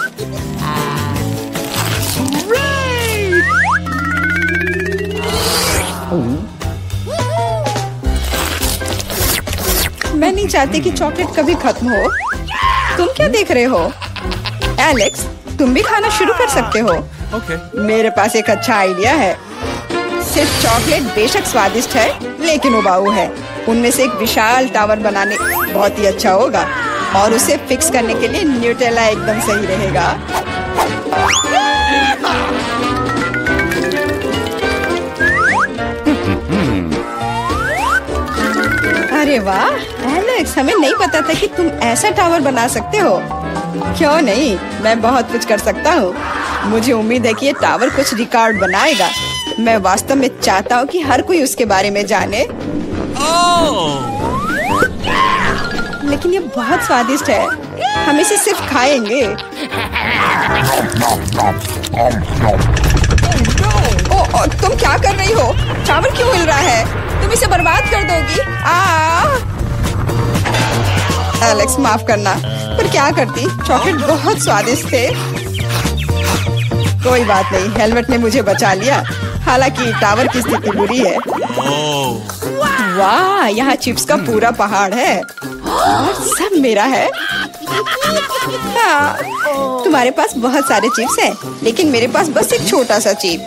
मैं नहीं चाहती कि चॉकलेट कभी खत्म हो। तुम क्या देख रहे हो? एलेक्स, तुम भी खाना शुरू कर सकते हो। मेरे पास एक अच्छा आइडिया है। सिर्फ चॉकलेट बेशक स्वादिष्ट है, लेकिन उबाऊ है। उनमें से एक विशाल टावर बनाने बहुत ही अच्छा होगा, और उसे फिक्स करने के लिए न्यूटेला एकदम सही रहेगा। अरे वाह एलेक्स, हमें नहीं पता था कि तुम ऐसा टावर बना सकते हो। क्यों नहीं, मैं बहुत कुछ कर सकता हूँ। मुझे उम्मीद है कि ये टावर कुछ रिकॉर्ड बनाएगा। मैं वास्तव में चाहता हूँ कि हर कोई उसके बारे में जाने। लेकिन ये बहुत स्वादिष्ट है, हम इसे सिर्फ खाएंगे। ओ, तुम क्या कर रही हो? टावर क्यों हिल रहा है? तुम इसे बर्बाद कर दोगी। एलेक्स, माफ करना, पर क्या करती? चॉकलेट बहुत स्वादिष्ट थे। कोई बात नहीं, हेलमेट ने मुझे बचा लिया। हालांकि टावर की स्थिति बुरी है। वाह, यहाँ चिप्स का पूरा पहाड़ है और सब मेरा है। हाँ, तुम्हारे पास बहुत सारे चिप्स हैं, लेकिन मेरे पास बस एक छोटा सा चिप।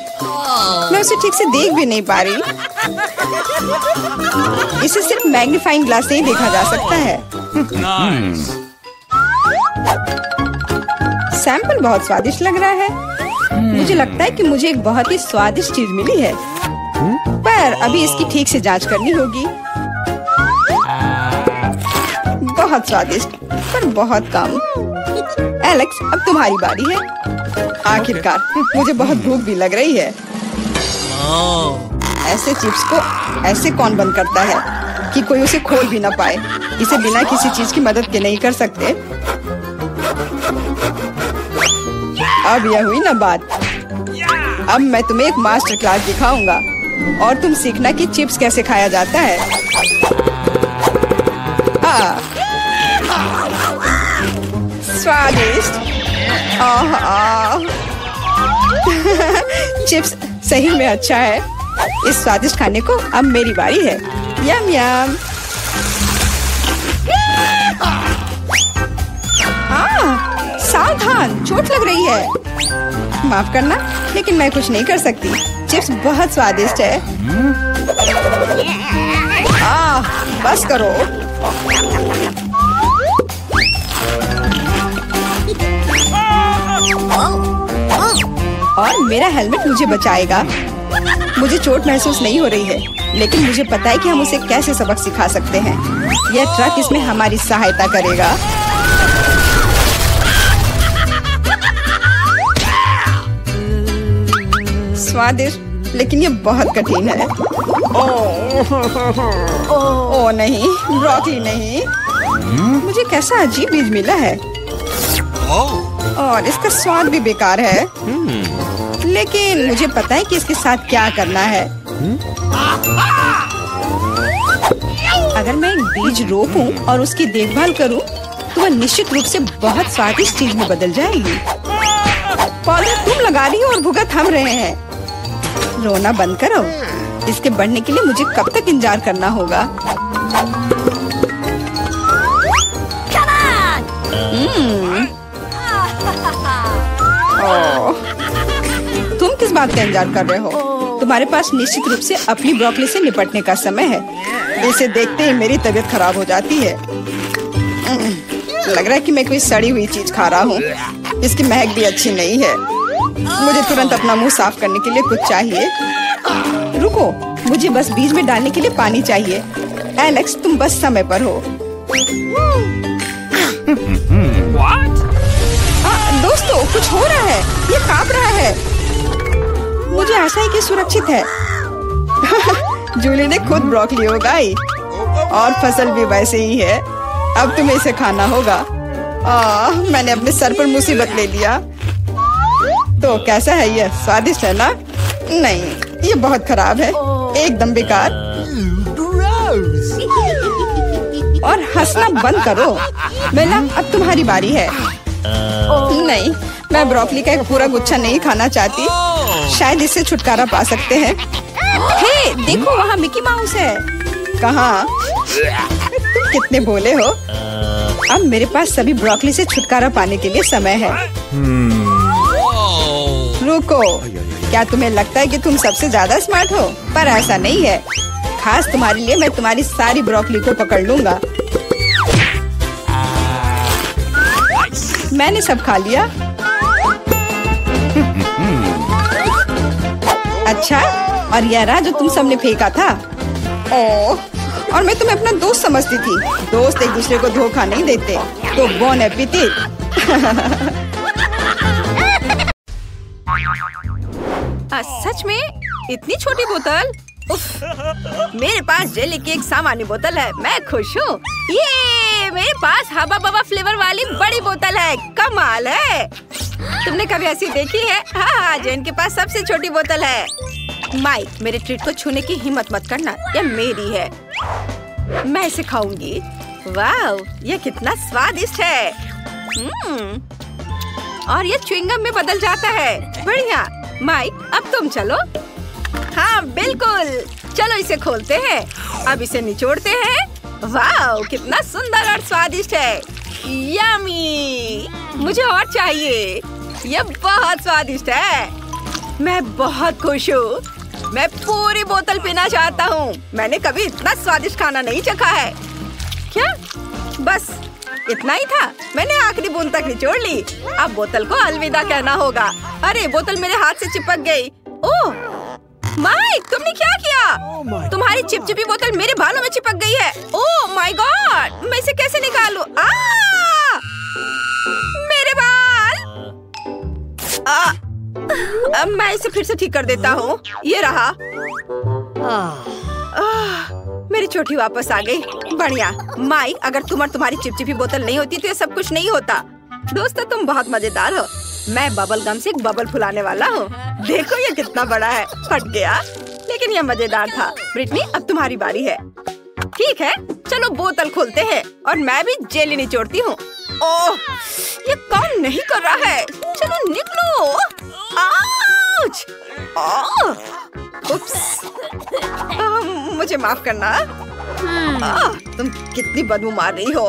मैं उसे ठीक से देख भी नहीं पा रही। इसे सिर्फ मैग्नीफाइंग ग्लास से ही देखा जा सकता है। सैंपल बहुत स्वादिष्ट लग रहा है। मुझे लगता है कि मुझे एक बहुत ही स्वादिष्ट चीज मिली है, पर अभी इसकी ठीक से जांच करनी होगी। बहुत स्वादिष्ट, पर बहुत कम। एलेक्स, अब तुम्हारी बारी है। आखिरकार, मुझे बहुत भूख भी लग रही है। ऐसे चिप्स को ऐसे कौन बंद करता है कि कोई उसे खोल भी ना पाए? इसे बिना किसी चीज की मदद के नहीं कर सकते। अब यह हुई ना बात। अब मैं तुम्हें एक मास्टर क्लास दिखाऊंगा और तुम सीखना कि चिप्स कैसे खाया जाता है। स्वादिष्ट। चिप्स सही में अच्छा है। इस स्वादिष्ट खाने को अब मेरी बारी है। यम यम। सावधान, चोट लग रही है। माफ करना, लेकिन मैं कुछ नहीं कर सकती। चिप्स बहुत स्वादिष्ट है। बस करो। और मेरा हेलमेट मुझे बचाएगा। मुझे चोट महसूस नहीं हो रही है, लेकिन मुझे पता है कि हम उसे कैसे सबक सिखा सकते हैं। यह ट्रक इसमें हमारी सहायता करेगा। स्वादिष्ट, लेकिन ये बहुत कठिन है। ओ नहीं, ब्रोकली नहीं। मुझे कैसा अजीब बीज मिला है और इसका स्वाद भी बेकार है। लेकिन मुझे पता है कि इसके साथ क्या करना है। अगर मैं एक बीज रोपूं और उसकी देखभाल करूं, तो वह निश्चित रूप से बहुत स्वादिष्ट चीज में बदल जाएगी। पौधा तुम लगा रही हो और भुगत हम रहे हैं। रोना बंद करो। इसके बढ़ने के लिए मुझे कब तक इंतजार करना होगा? तुम किस बात का इंतजार कर रहे हो? तुम्हारे पास निश्चित रूप से अपनी ब्रोकली से निपटने का समय है। इसे देखते ही मेरी तबीयत खराब हो जाती है। लग रहा है कि मैं कोई सड़ी हुई चीज खा रहा हूँ। इसकी महक भी अच्छी नहीं है। मुझे तुरंत अपना मुंह साफ करने के लिए कुछ चाहिए। रुको, मुझे बस बीज में डालने के लिए पानी चाहिए। एलेक्स, तुम बस समय पर हो। दोस्तों, कुछ हो रहा है, ये कांप रहा है। मुझे आशा है कि सुरक्षित है। जूली ने खुद ब्रोकली उगाई और फसल भी वैसे ही है। अब तुम्हें इसे खाना होगा। मैंने अपने सर पर मुसीबत ले लिया। तो कैसा है ये? स्वादिष्ट है ना? नहीं, ये बहुत खराब है, एकदम बेकार। और हंसना बंद करो। बेला, अब तुम्हारी बारी है। नहीं, मैं ब्रोकली का एक पूरा गुच्छा नहीं खाना चाहती। शायद इससे छुटकारा पा सकते हैं। हे, देखो वहाँ मिकी माउस है। कहाँ? तुम कितने भोले हो। अब मेरे पास सभी ब्रोकली से छुटकारा पाने के लिए समय है। रुको, क्या तुम्हें लगता है कि तुम सबसे ज्यादा स्मार्ट हो? पर ऐसा नहीं है। खास तुम्हारे लिए मैं तुम्हारी सारी ब्रोकली को पकड़ लूंगा। मैंने सब खा लिया। अच्छा, और यह रहा जो तुम सबने फेंका था। ओह, और मैं तुम्हें अपना दोस्त समझती थी। दोस्त एक दूसरे को धोखा नहीं देते। तो बोन एपेटिट। सच में? इतनी छोटी बोतल? उफ, मेरे पास जेली की एक सामान्य बोतल है। मैं खुश हूँ। ये मेरे पास हबा बबा फ्लेवर वाली बड़ी बोतल है। कमाल है। तुमने कभी ऐसी देखी है? हाँ, जेन के पास सबसे छोटी बोतल है। माइक, मेरे ट्रीट को छूने की हिम्मत मत करना। यह मेरी है। मैं इसे खाऊंगी। वाह, यह कितना स्वादिष्ट है। और ये च्युइंगम में बदल जाता है। बढ़िया। माइक, अब तुम चलो। हाँ बिल्कुल, चलो इसे खोलते हैं। अब इसे निचोड़ते हैं। वाह, कितना सुंदर और स्वादिष्ट है। यम्मी, मुझे और चाहिए। यह बहुत स्वादिष्ट है। मैं बहुत खुश हूँ। मैं पूरी बोतल पीना चाहता हूँ। मैंने कभी इतना स्वादिष्ट खाना नहीं चखा है। क्या? बस इतना ही था? मैंने आखिरी बूंद तक निचोड़ ली। अब बोतल को अलविदा कहना होगा। अरे, बोतल मेरे हाथ से चिपक गई। ओह माइक, तुमने क्या किया? तुम्हारी चिपचिपी बोतल मेरे बालों में चिपक गई है। ओह माय गॉड, मैं इसे कैसे निकालूं? मेरे बाल। अब मैं इसे फिर से ठीक कर देता हूँ। ये रहा। मेरी चोटी वापस आ गई। बढ़िया। माइक, अगर तुम और तुम्हारी चिपचिपी बोतल नहीं होती तो ये सब कुछ नहीं होता। दोस्तों, तुम बहुत मजेदार हो। मैं बबल गम से एक बबल फुलाने वाला हूँ। देखो ये कितना बड़ा है। फट गया, लेकिन ये मजेदार था। ब्रिटनी, अब तुम्हारी बारी है। ठीक है, चलो बोतल खोलते हैं और मैं भी जेली निचोड़ती हूँ। ओह, ये काम नहीं कर रहा है। चलो निकलो। आउच! उप्स। मुझे माफ करना। तुम कितनी बदबू मार रही हो।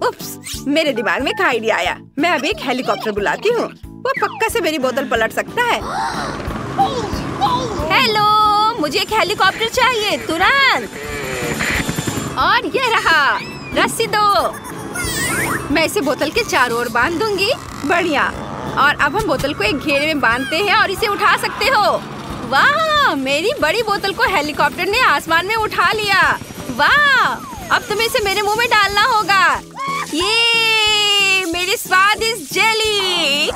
उप्स, मेरे दिमाग में एक आइडिया आया। मैं अभी एक हेलीकॉप्टर बुलाती हूँ। वो पक्का से मेरी बोतल पलट सकता है। हेलो, मुझे एक हेलीकॉप्टर चाहिए तुरंत। और ये रहा, रस्सी दो। मैं इसे बोतल के चारों ओर बांध दूंगी। बढ़िया। और अब हम बोतल को एक घेरे में बांधते हैं और इसे उठा सकते हो। वाह, मेरी बड़ी बोतल को हेलीकॉप्टर ने आसमान में उठा लिया। वाह, अब तुम्हें इसे मेरे मुंह में डालना होगा। ये मेरी स्वादिष्ट जेली।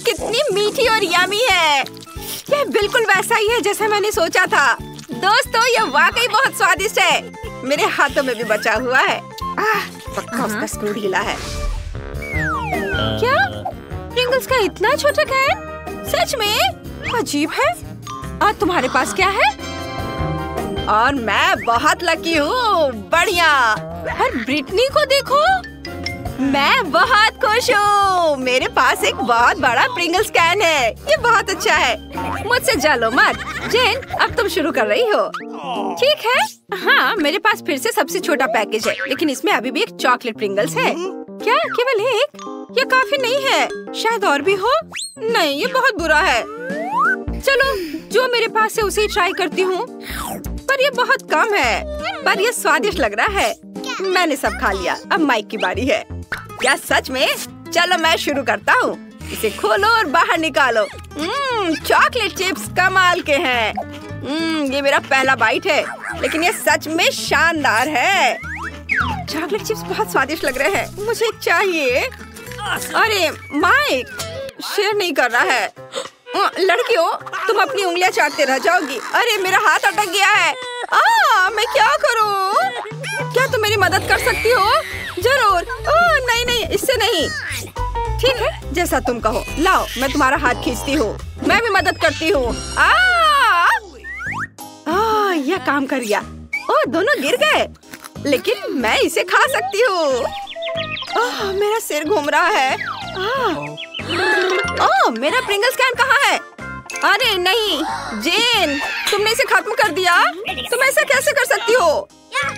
कितनी मीठी और यमी है। यह बिल्कुल वैसा ही है जैसा मैंने सोचा था। दोस्तों, यह वाकई बहुत स्वादिष्ट है। मेरे हाथों में भी बचा हुआ है। पक्का उसका स्क्रू ढीला है। क्या? प्रिंगल्स का इतना छोटा कैन? सच में अजीब है। और तुम्हारे पास क्या है? और मैं बहुत लकी हूँ। बढ़िया। और ब्रिटनी को देखो, मैं बहुत खुश हूँ। मेरे पास एक बहुत बड़ा प्रिंगल्स कैन है। ये बहुत अच्छा है। मुझसे जलो मत। जेन, अब तुम शुरू कर रही हो। ठीक है। हाँ, मेरे पास फिर से सबसे छोटा पैकेज है, लेकिन इसमें अभी भी एक चॉकलेट प्रिंगल्स है। क्या केवल एक? ये काफी नहीं है। शायद और भी हो। नहीं, ये बहुत बुरा है। चलो, जो मेरे पास है उसे ही ट्राई करती हूँ। पर ये बहुत कम है। पर ये स्वादिष्ट लग रहा है। मैंने सब खा लिया। अब माइक की बारी है। क्या सच में? चलो मैं शुरू करता हूँ। इसे खोलो और बाहर निकालो। चॉकलेट चिप्स कमाल के हैं। ये मेरा पहला बाइट है, लेकिन ये सच में शानदार है। चॉकलेट चिप्स बहुत स्वादिष्ट लग रहे हैं, मुझे चाहिए। अरे माइक, शेयर नहीं कर रहा है। लड़कियों, तुम अपनी उंगलियां चाटते रह जाओगी। अरे मेरा हाथ अटक गया है। मैं क्या करूं? क्या तुम मेरी मदद कर सकती हो? जरूर। नहीं नहीं, इससे नहीं। ठीक है, जैसा तुम कहो। लाओ, मैं तुम्हारा हाथ खींचती हूँ। मैं भी मदद करती हूँ। यह काम कर गया। दोनों गिर गए, लेकिन मैं इसे खा सकती हूँ। मेरा सिर घूम रहा है। मेरा प्रिंगल्स कैन कहाँ है? अरे नहीं, जेन, तुमने इसे खत्म कर दिया। तुम ऐसा कैसे कर सकती हो?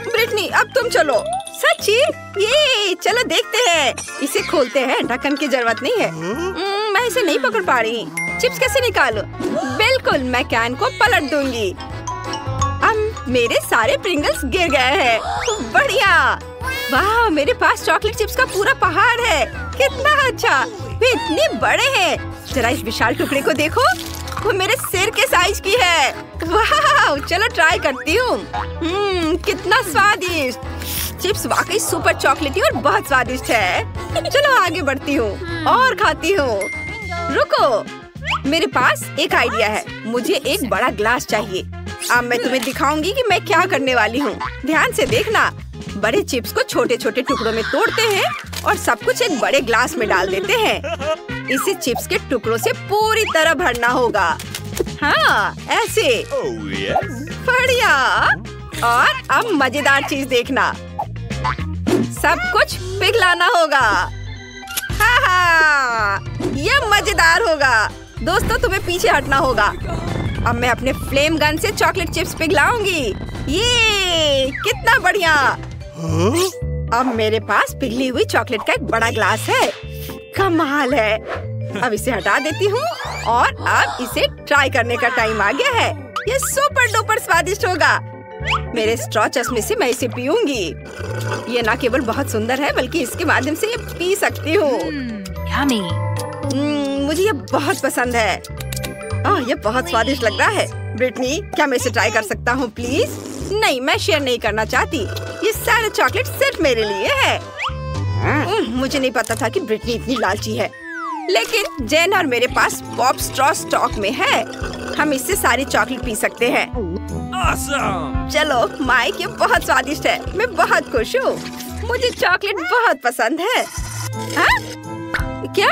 ब्रिटनी, अब तुम चलो। सच्ची? ये चलो देखते हैं। इसे खोलते हैं, ढक्कन की जरूरत नहीं है। मैं इसे नहीं पकड़ पा रही। चिप्स कैसे निकालूं? बिल्कुल, मैं कैन को पलट दूंगी। अब मेरे सारे प्रिंगल्स गिर गए हैं। बढ़िया। वाह, मेरे पास चॉकलेट चिप्स का पूरा पहाड़ है। कितना अच्छा। वे इतने बड़े हैं। जरा इस विशाल टुकड़े को देखो, वो मेरे सिर के साइज की है। वाह, चलो ट्राई करती हूँ। कितना स्वादिष्ट। चिप्स वाकई सुपर चॉकलेटी और बहुत स्वादिष्ट है। चलो आगे बढ़ती हूँ और खाती हूँ। रुको, मेरे पास एक आइडिया है। मुझे एक बड़ा ग्लास चाहिए। अब मैं तुम्हें दिखाऊंगी कि मैं क्या करने वाली हूँ। ध्यान से देखना। बड़े चिप्स को छोटे छोटे टुकड़ों में तोड़ते हैं और सब कुछ एक बड़े ग्लास में डाल देते हैं। इसे चिप्स के टुकड़ों से पूरी तरह भरना होगा। हाँ, ऐसे। बढ़िया। और अब मजेदार चीज देखना। सब कुछ पिघलाना होगा। ये मजेदार होगा। दोस्तों, तुम्हें पीछे हटना होगा। अब मैं अपने फ्लेम गन से चॉकलेट चिप्स पिघलाऊंगी। ये कितना बढ़िया। अब मेरे पास पिघली हुई चॉकलेट का एक बड़ा ग्लास है। कमाल है। अब इसे हटा देती हूँ और अब इसे ट्राई करने का टाइम आ गया है। ये सुपर डुपर स्वादिष्ट होगा। मेरे स्ट्रॉ चश्मे से मैं इसे पीऊंगी। ये न केवल बहुत सुंदर है, बल्कि इसके माध्यम से ये पी सकती हूँ। मुझे ये बहुत पसंद है। ये बहुत स्वादिष्ट लग रहा है। ब्रिटनी, क्या मैं इसे ट्राई कर सकता हूँ प्लीज? नहीं, मैं शेयर नहीं करना चाहती। ये सारे चॉकलेट सिर्फ मेरे लिए है। मुझे नहीं पता था कि ब्रिटनी इतनी लालची है। लेकिन जेन और मेरे पास पॉप स्ट्रॉ स्टॉक में है। हम इससे सारी चॉकलेट पी सकते हैं। awesome! चलो माइक, ये बहुत स्वादिष्ट है। मैं बहुत खुश हूँ। मुझे चॉकलेट बहुत पसंद है। क्या?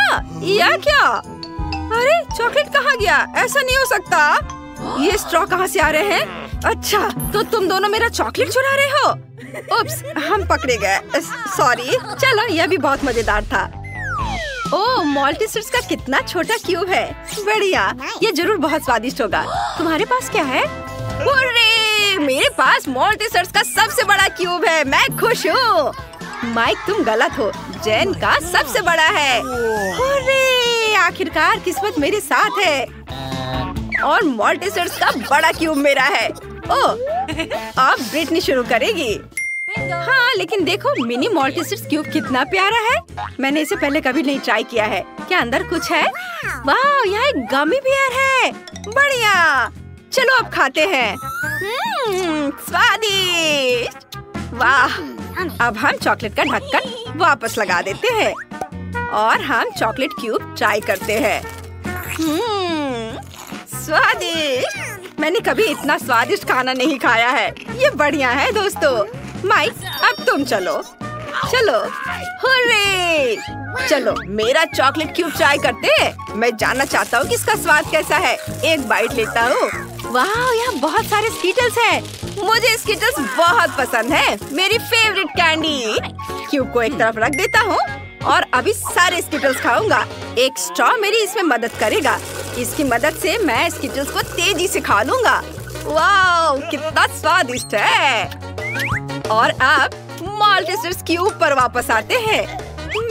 अरे चॉकलेट कहाँ गया? ऐसा नहीं हो सकता। ये स्ट्रॉ कहाँ से आ रहे हैं? अच्छा, तो तुम दोनों मेरा चॉकलेट चुरा रहे हो? उप्स, हम पकड़े गए। सॉरी। चलो, यह भी बहुत मजेदार था। ओह, मॉल्टीसर्स का कितना छोटा क्यूब है। बढ़िया, ये जरूर बहुत स्वादिष्ट होगा। तुम्हारे पास क्या है? अरे, मेरे पास मॉल्टीसर्स का सबसे बड़ा क्यूब है। मैं खुश हूँ। माइक, तुम गलत हो। जेन का सबसे बड़ा है। अरे, आखिरकार किस्मत मेरे साथ है और मॉल्टीसर्स का बड़ा क्यूब मेरा है। ओह, अब ब्रिटनी शुरू करेगी। हाँ, लेकिन देखो मिनी मॉल्टीसर्स क्यूब कितना प्यारा है। मैंने इसे पहले कभी नहीं ट्राई किया है। क्या अंदर कुछ है? वाह, यहाँ एक गमी बियर है। बढ़िया। चलो अब खाते हैं। स्वादिष्ट। वाह। अब हम चॉकलेट का ढक्कन वापस लगा देते हैं और हम चॉकलेट क्यूब ट्राई करते हैं। स्वादिष्ट। मैंने कभी इतना स्वादिष्ट खाना नहीं खाया है। ये बढ़िया है दोस्तों। माइक, अब तुम चलो। हुर्रे! चलो मेरा चॉकलेट क्यूब ट्राई करते हैं। मैं जानना चाहता हूँ कि इसका स्वाद कैसा है। एक बाइट लेता हूँ। वाह, यहाँ बहुत सारे स्कीटल्स हैं। मुझे स्कीटल्स बहुत पसंद है। मेरी फेवरेट कैंडी। क्यूब को एक तरफ रख देता हूँ और अभी सारे स्कीटल्स खाऊंगा। एक स्ट्रॉ मेरी इसमें मदद करेगा। इसकी मदद से मैं स्कीटल्स को तेजी से खा लूंगा। वाह, कितना स्वादिष्ट है। और अब मॉल्टीसर्स क्यूब पर वापस आते हैं।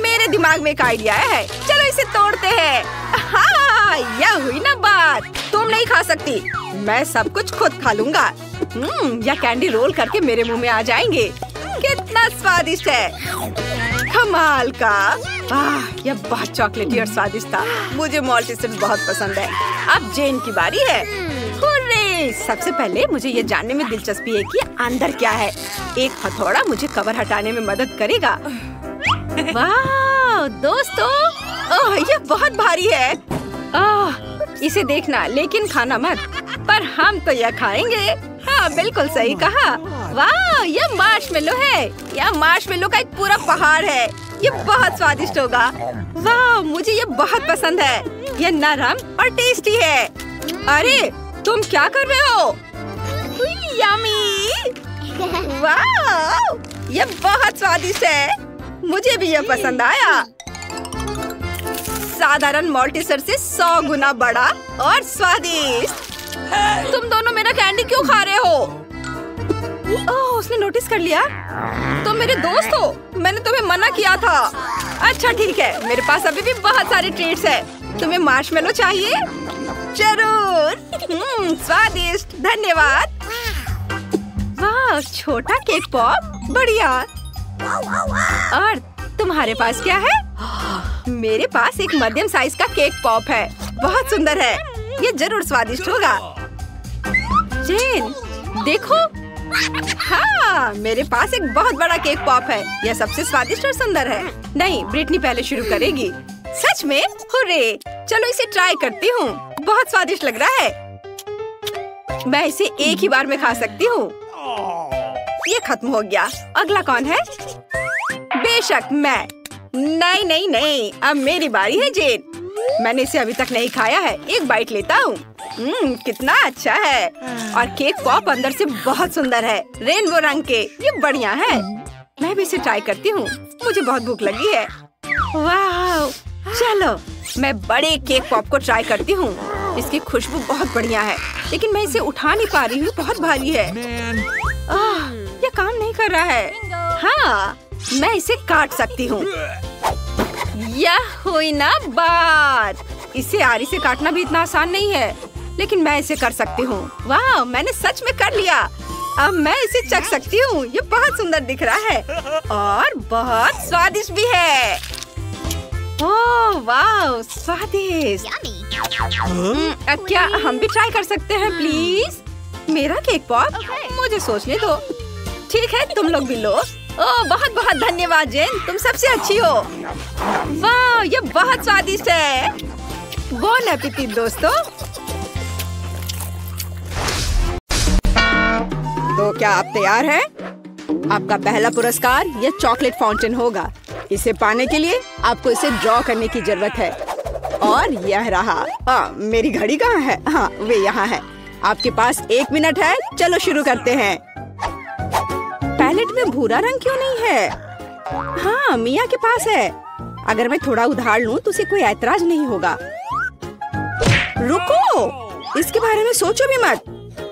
मेरे दिमाग में एक आइडिया है। चलो इसे तोड़ते हैं। हाँ, यह हुई ना बात। तुम नहीं खा सकती। मैं सब कुछ खुद खा लूंगा। यह कैंडी रोल करके मेरे मुंह में आ जाएंगे। कितना स्वादिष्ट है। कमाल का। यह बहुत चॉकलेटी और स्वादिष्ट था। मुझे मॉल्टीसर्स बहुत पसंद है। अब जेन की बारी है। हुर्रे! सबसे पहले मुझे ये जानने में दिलचस्पी है कि अंदर क्या है। एक हथौड़ा मुझे कवर हटाने में मदद करेगा। वाह दोस्तों, ओह ये बहुत भारी है। इसे देखना लेकिन खाना मत। पर हम तो यह खाएंगे। हाँ बिल्कुल सही कहा। वाह यह मार्शमेलो है। यह मार्शमेलो का एक पूरा पहाड़ है। ये बहुत स्वादिष्ट होगा। वाह मुझे ये बहुत पसंद है। ये नरम और टेस्टी है। अरे तुम क्या कर रहे हो? यम्मी! वाह ये बहुत स्वादिष्ट है। मुझे भी ये पसंद आया। साधारण मॉल्टिसर से 100 गुना बड़ा और स्वादिष्ट। तुम दोनों मेरा कैंडी क्यों खा रहे हो? ओह उसने नोटिस कर लिया। तुम मेरे दोस्त हो। मैंने तुम्हें मना किया था। अच्छा ठीक है, मेरे पास अभी भी बहुत सारे ट्रीट्स हैं। तुम्हें मार्शमेलो चाहिए? जरूर। स्वादिष्ट, धन्यवाद। वाह छोटा केक पॉप, बढ़िया। और तुम्हारे पास क्या है? मेरे पास एक मध्यम साइज का केक पॉप है। बहुत सुंदर है। ये जरूर स्वादिष्ट होगा। जेन देखो। हाँ मेरे पास एक बहुत बड़ा केक पॉप है। यह सबसे स्वादिष्ट और सुंदर है। नहीं ब्रिटनी पहले शुरू करेगी। सच में? हुर्रे! चलो इसे ट्राई करती हूँ। बहुत स्वादिष्ट लग रहा है। मैं इसे एक ही बार में खा सकती हूँ। ये खत्म हो गया। अगला कौन है? बेशक मैं। नहीं नहीं नहीं, अब मेरी बारी है जेन। मैंने इसे अभी तक नहीं खाया है। एक बाइट लेता हूँ। कितना अच्छा है। और केक पॉप अंदर से बहुत सुंदर है, रेनबो रंग के। ये बढ़िया है। मैं भी इसे ट्राई करती हूँ। मुझे बहुत भूख लगी है। वाह! चलो मैं बड़े केक पॉप को ट्राई करती हूँ। इसकी खुशबू बहुत बढ़िया है, लेकिन मैं इसे उठा नहीं पा रही हूँ। बहुत भारी है। ये काम नहीं कर रहा है। हाँ मैं इसे काट सकती हूँ। यह हुई ना बात। इसे आरी से काटना भी इतना आसान नहीं है, लेकिन मैं इसे कर सकती हूँ। वाह मैंने सच में कर लिया। अब मैं इसे चख सकती हूँ। ये बहुत सुंदर दिख रहा है और बहुत स्वादिष्ट भी है। ओह वाह स्वादिष्ट। क्या हम भी ट्राई कर सकते हैं प्लीज? मेरा केक पॉप? मुझे सोचने दो। ठीक है तुम लोग भी लो। ओह बहुत बहुत धन्यवाद जेन, तुम सबसे अच्छी हो। वाह ये बहुत स्वादिष्ट है। बोन एपेटिट दोस्तों। तो क्या आप तैयार हैं? आपका पहला पुरस्कार ये चॉकलेट फाउंटेन होगा। इसे पाने के लिए आपको इसे ड्रॉ करने की जरूरत है। और यह रहा। मेरी घड़ी कहाँ है? हाँ वे यहाँ है। आपके पास 1 मिनट है। चलो शुरू करते हैं। पैलेट में भूरा रंग क्यों नहीं है? हाँ मिया के पास है। अगर मैं थोड़ा उधार लूं तो उसे कोई ऐतराज नहीं होगा। रुको, इसके बारे में सोचो भी मत,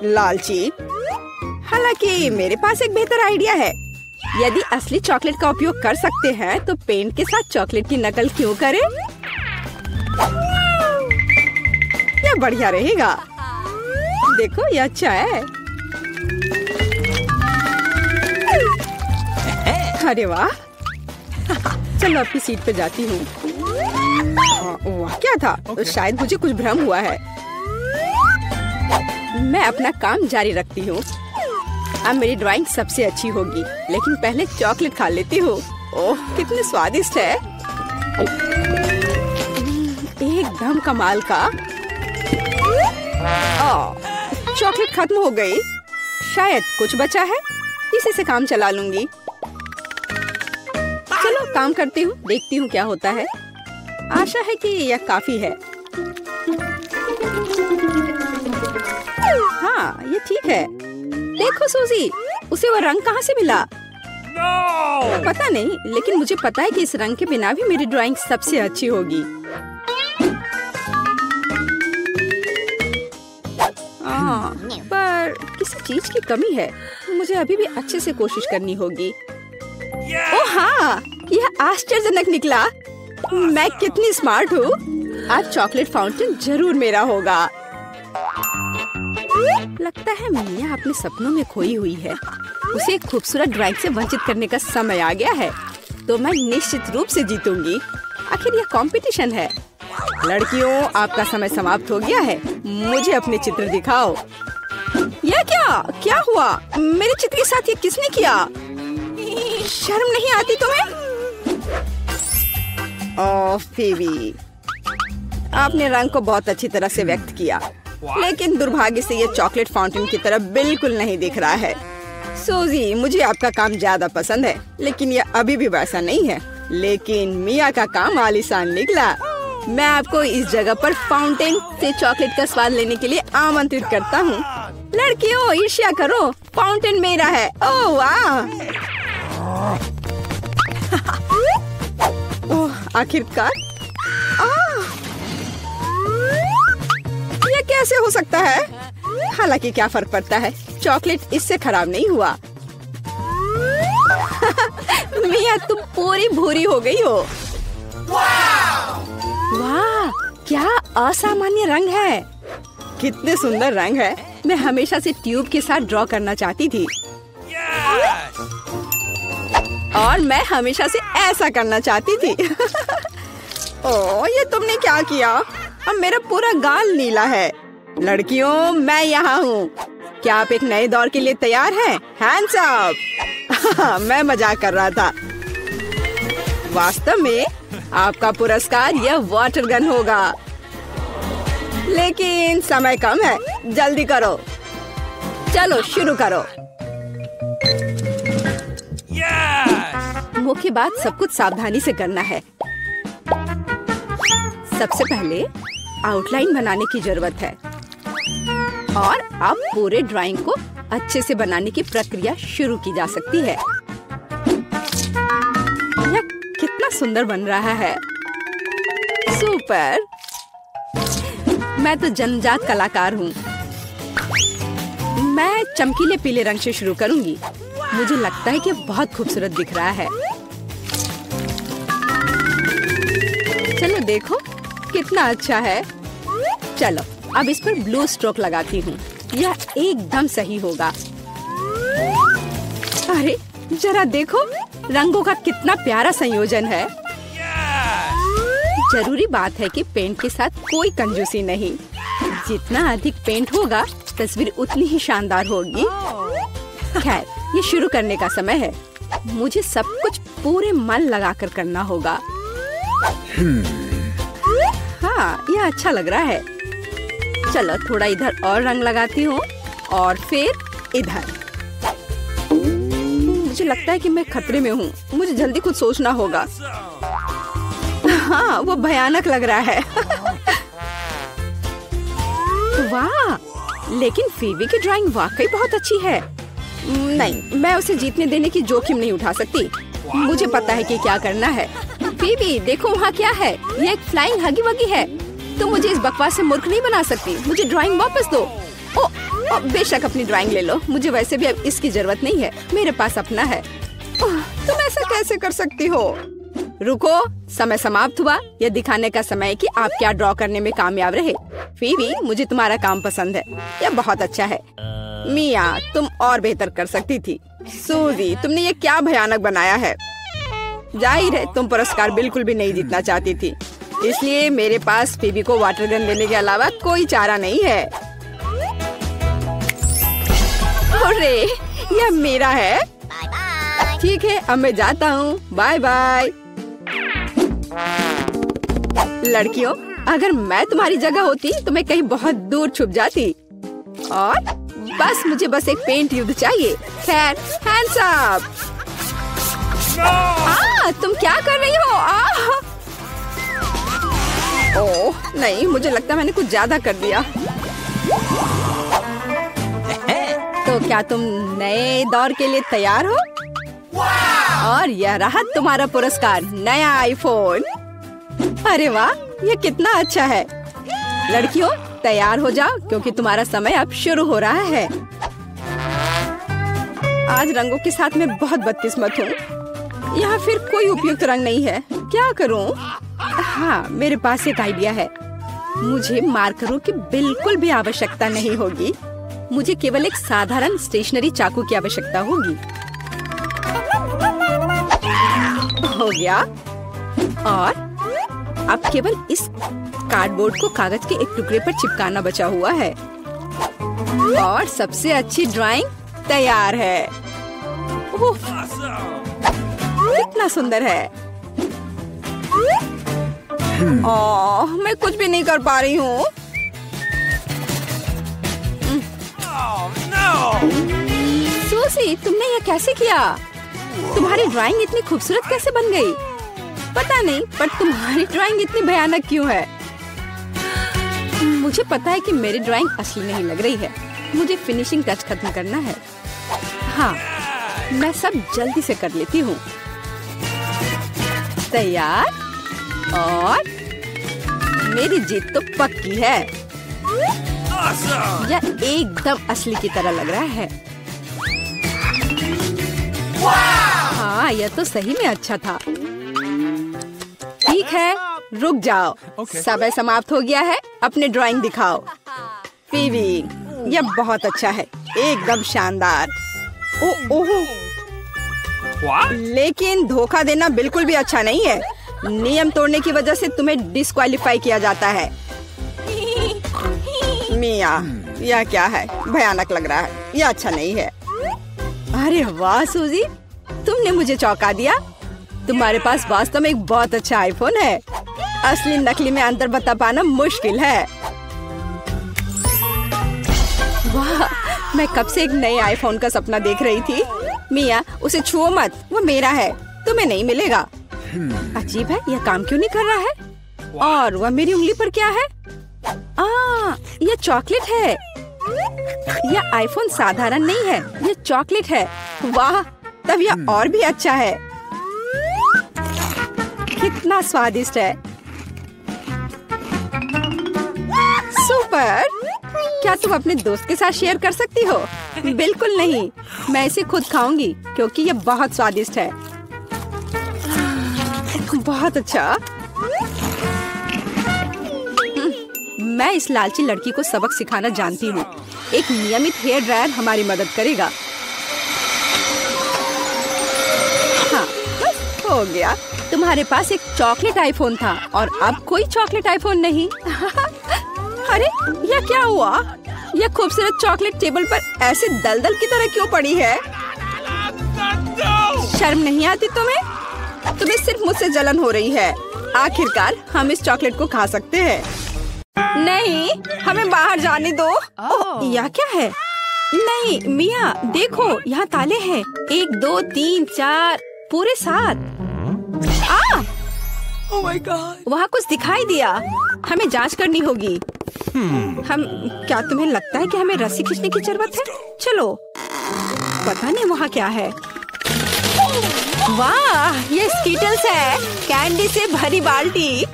लालची। हालांकि मेरे पास एक बेहतर आइडिया है। यदि असली चॉकलेट का उपयोग कर सकते हैं तो पेंट के साथ चॉकलेट की नकल क्यों करें? यह बढ़िया रहेगा। देखो ये अच्छा है। अरे वाह! चलो अपनी सीट पे जाती हूँ। वाह क्या था? शायद मुझे कुछ भ्रम हुआ है। मैं अपना काम जारी रखती हूँ। अब मेरी ड्राइंग सबसे अच्छी होगी, लेकिन पहले चॉकलेट खा लेती हूँ। ओह कितने स्वादिष्ट है। एकदम कमाल का। चॉकलेट खत्म हो गई। शायद कुछ बचा है, इसी से काम चला लूंगी। चलो काम करती हूँ, देखती हूँ क्या होता है। आशा है कि यह काफी है। हाँ ये ठीक है। देखो सूजी, उसे वो रंग कहाँ से मिला? पता नहीं, लेकिन मुझे पता है कि इस रंग के बिना भी मेरी ड्राइंग सबसे अच्छी होगी। पर किसी चीज की कमी है। मुझे अभी भी अच्छे से कोशिश करनी होगी। ओह हाँ, यह आश्चर्यजनक निकला। मैं कितनी स्मार्ट हूँ। आज चॉकलेट फाउंटेन जरूर मेरा होगा। लगता है मिया अपने सपनों में खोई हुई है। उसे एक खूबसूरत ड्राइंग से वंचित करने का समय आ गया है, तो मैं निश्चित रूप से जीतूंगी। आखिर यह कंपटीशन है। लड़कियों, आपका समय समाप्त हो गया है। मुझे अपने चित्र दिखाओ। क्या हुआ? मेरे चित्र के साथ ये किसने किया? शर्म नहीं आती तुम्हें? ओह फीबी, आपने रंग को बहुत अच्छी तरह से व्यक्त किया, लेकिन दुर्भाग्य से ये चॉकलेट फाउंटेन की तरह बिल्कुल नहीं दिख रहा है। सूजी, मुझे आपका काम ज्यादा पसंद है, लेकिन ये अभी भी वैसा नहीं है। लेकिन मिया का काम आलीशान निकला। मैं आपको इस जगह पर फाउंटेन से चॉकलेट का स्वाद लेने के लिए आमंत्रित करता हूँ। लड़कियों, ईर्ष्या करो, फाउंटेन मेरा है। ओह वाह! ओह, आखिरकार ये कैसे हो सकता है? हालांकि क्या फर्क पड़ता है, चॉकलेट इससे खराब नहीं हुआ। मिया, तुम पूरी भूरी हो गई हो। वाह, क्या असामान्य रंग है! कितने सुंदर रंग है। मैं हमेशा से ट्यूब के साथ ड्रॉ करना चाहती थी। और मैं हमेशा से ऐसा करना चाहती थी। ओह, ये तुमने क्या किया? अब मेरा पूरा गाल नीला है। लड़कियों, मैं यहाँ हूँ। क्या आप एक नए दौर के लिए तैयार हैं? Hands up! मैं मजाक कर रहा था। वास्तव में आपका पुरस्कार यह वाटर गन होगा, लेकिन समय कम है, जल्दी करो। चलो शुरू करो। मुख्य बात, सब कुछ सावधानी से करना है। सबसे पहले आउटलाइन बनाने की जरूरत है और अब पूरे ड्राइंग को अच्छे से बनाने की प्रक्रिया शुरू की जा सकती है। यह कितना सुंदर बन रहा है। सुपर! मैं तो जन्मजात कलाकार हूँ। मैं चमकीले पीले रंग से शुरू करूंगी। मुझे लगता है कि बहुत खूबसूरत दिख रहा है। चलो देखो कितना अच्छा है। चलो अब इस पर ब्लू स्ट्रोक लगाती हूँ। यह एकदम सही होगा। अरे जरा देखो, रंगों का कितना प्यारा संयोजन है। जरूरी बात है कि पेंट के साथ कोई कंजूसी नहीं। जितना अधिक पेंट होगा, तस्वीर उतनी ही शानदार होगी। खैर, ये शुरू करने का समय है। मुझे सब कुछ पूरे मन लगाकर करना होगा। हाँ, यह अच्छा लग रहा है। चलो थोड़ा इधर और रंग लगाती हूँ और फिर इधर। मुझे लगता है कि मैं खतरे में हूँ। मुझे जल्दी कुछ सोचना होगा। हाँ, वो भयानक लग रहा है। वाह! लेकिन फीबी की ड्राइंग वाकई बहुत अच्छी है। नहीं, मैं उसे जीतने देने की जोखिम नहीं उठा सकती। मुझे पता है कि क्या करना है। फीबी, देखो वहाँ क्या है। ये एक फ्लाइंग हगी वगी है। तुम मुझे इस बकवास से मूर्ख नहीं बना सकती। मुझे ड्राइंग वापस दो। ओ, बेशक अपनी ड्राइंग ले लो। मुझे वैसे भी अब इसकी जरूरत नहीं है। मेरे पास अपना है। तुम ऐसा कैसे कर सकती हो? रुको, समय समाप्त हुआ। यह दिखाने का समय है कि आप क्या ड्रॉ करने में कामयाब रहे। फीबी, मुझे तुम्हारा काम पसंद है। यह बहुत अच्छा है। मिया, तुम और बेहतर कर सकती थी। सूजी, तुमने ये क्या भयानक बनाया है। जाहिर है तुम पुरस्कार बिल्कुल भी नहीं जीतना चाहती थी, इसलिए मेरे पास फीबी को वाटर गन देने के अलावा कोई चारा नहीं है। अरे, यह मेरा है। ठीक है, अब मैं जाता हूँ। Bye bye. लड़कियों, अगर मैं तुम्हारी जगह होती तो मैं कहीं बहुत दूर छुप जाती और बस एक पेंट युद्ध चाहिए। खैर, हैंड्स अप! तुम क्या कर रही हो? ओह नहीं, मुझे लगता मैंने कुछ ज्यादा कर दिया। तो क्या तुम नए दौर के लिए तैयार हो? और यह रहा तुम्हारा पुरस्कार, नया आईफोन। अरे वाह, ये कितना अच्छा है। लड़कियों, तैयार हो जाओ क्योंकि तुम्हारा समय अब शुरू हो रहा है। आज रंगों के साथ मैं बहुत बदकिस्मत हूँ। यहाँ फिर कोई उपयुक्त रंग नहीं है। क्या करूँ? हाँ, मेरे पास एक आइडिया है। मुझे मार्करों की बिल्कुल भी आवश्यकता नहीं होगी। मुझे केवल एक साधारण स्टेशनरी चाकू की आवश्यकता होगी। हो गया। और अब केवल इस कार्डबोर्ड को कागज के एक टुकड़े पर चिपकाना बचा हुआ है। और सबसे अच्छी ड्राइंग तैयार है। ओह, कितना सुंदर है। ओह, मैं कुछ भी नहीं कर पा रही हूँ। सूसी, तुमने ये कैसे किया? तुम्हारी ड्राइंग इतनी खूबसूरत कैसे बन गई? पता नहीं, पर तुम्हारी ड्राइंग इतनी भयानक क्यों है? मुझे पता है कि मेरी ड्राइंग असली नहीं लग रही है। मुझे फिनिशिंग टच खत्म करना है। हाँ, मैं सब जल्दी से कर लेती हूँ। तैयार, और मेरी जीत तो पक्की है। यह एकदम असली की तरह लग रहा है। हाँ, यह तो सही में अच्छा था। ठीक है, रुक जाओ। समय समाप्त हो गया है। अपने ड्राइंग दिखाओ। पीवी, यह बहुत अच्छा है, एकदम शानदार। ओह, लेकिन धोखा देना बिल्कुल भी अच्छा नहीं है। नियम तोड़ने की वजह से तुम्हें डिस्क्वालीफाई किया जाता है। मिया, यह क्या है? भयानक लग रहा है। यह अच्छा नहीं है। अरे वाह सूजी, तुमने मुझे चौंका दिया। तुम्हारे पास वास्तव में एक बहुत अच्छा आईफोन है। असली नकली में अंतर बता पाना मुश्किल है। वाह, मैं कब से एक नए आईफोन का सपना देख रही थी। मिया, उसे छुओ मत, वो मेरा है, तुम्हें नहीं मिलेगा। अजीब है, यह काम क्यों नहीं कर रहा है? और वह मेरी उंगली पर क्या है? यह चॉकलेट है। यह आईफोन साधारण नहीं है, यह चॉकलेट है। वाह, तब यह और भी अच्छा है। कितना स्वादिष्ट है। सुपर। क्या तुम अपने दोस्त के साथ शेयर कर सकती हो? बिल्कुल नहीं, मैं इसे खुद खाऊंगी क्योंकि यह बहुत स्वादिष्ट है। बहुत अच्छा। मैं इस लालची लड़की को सबक सिखाना जानती हूँ। एक नियमित हेयर ड्रायर हमारी मदद करेगा। हाँ, बस हो गया। तुम्हारे पास एक चॉकलेट आईफोन था और अब कोई चॉकलेट आईफोन नहीं। अरे, यह क्या हुआ? यह खूबसूरत चॉकलेट टेबल पर ऐसे दलदल की तरह क्यों पड़ी है? शर्म नहीं आती तुम्हें? तुम्हें सिर्फ मुझसे जलन हो रही है। आखिरकार हम इस चॉकलेट को खा सकते हैं। नहीं, हमें बाहर जाने दो। यह क्या है? नहीं मिया, देखो यहाँ ताले हैं। 1 2 3 4 पूरे 7। Oh my God! वहाँ कुछ दिखाई दिया। हमें जांच करनी होगी। क्या तुम्हें लगता है कि हमें रस्सी खींचने की जरूरत है? चलो। पता नहीं वहाँ क्या है। वाह, ये स्कीटल्स है, कैंडी से भरी बाल्टी।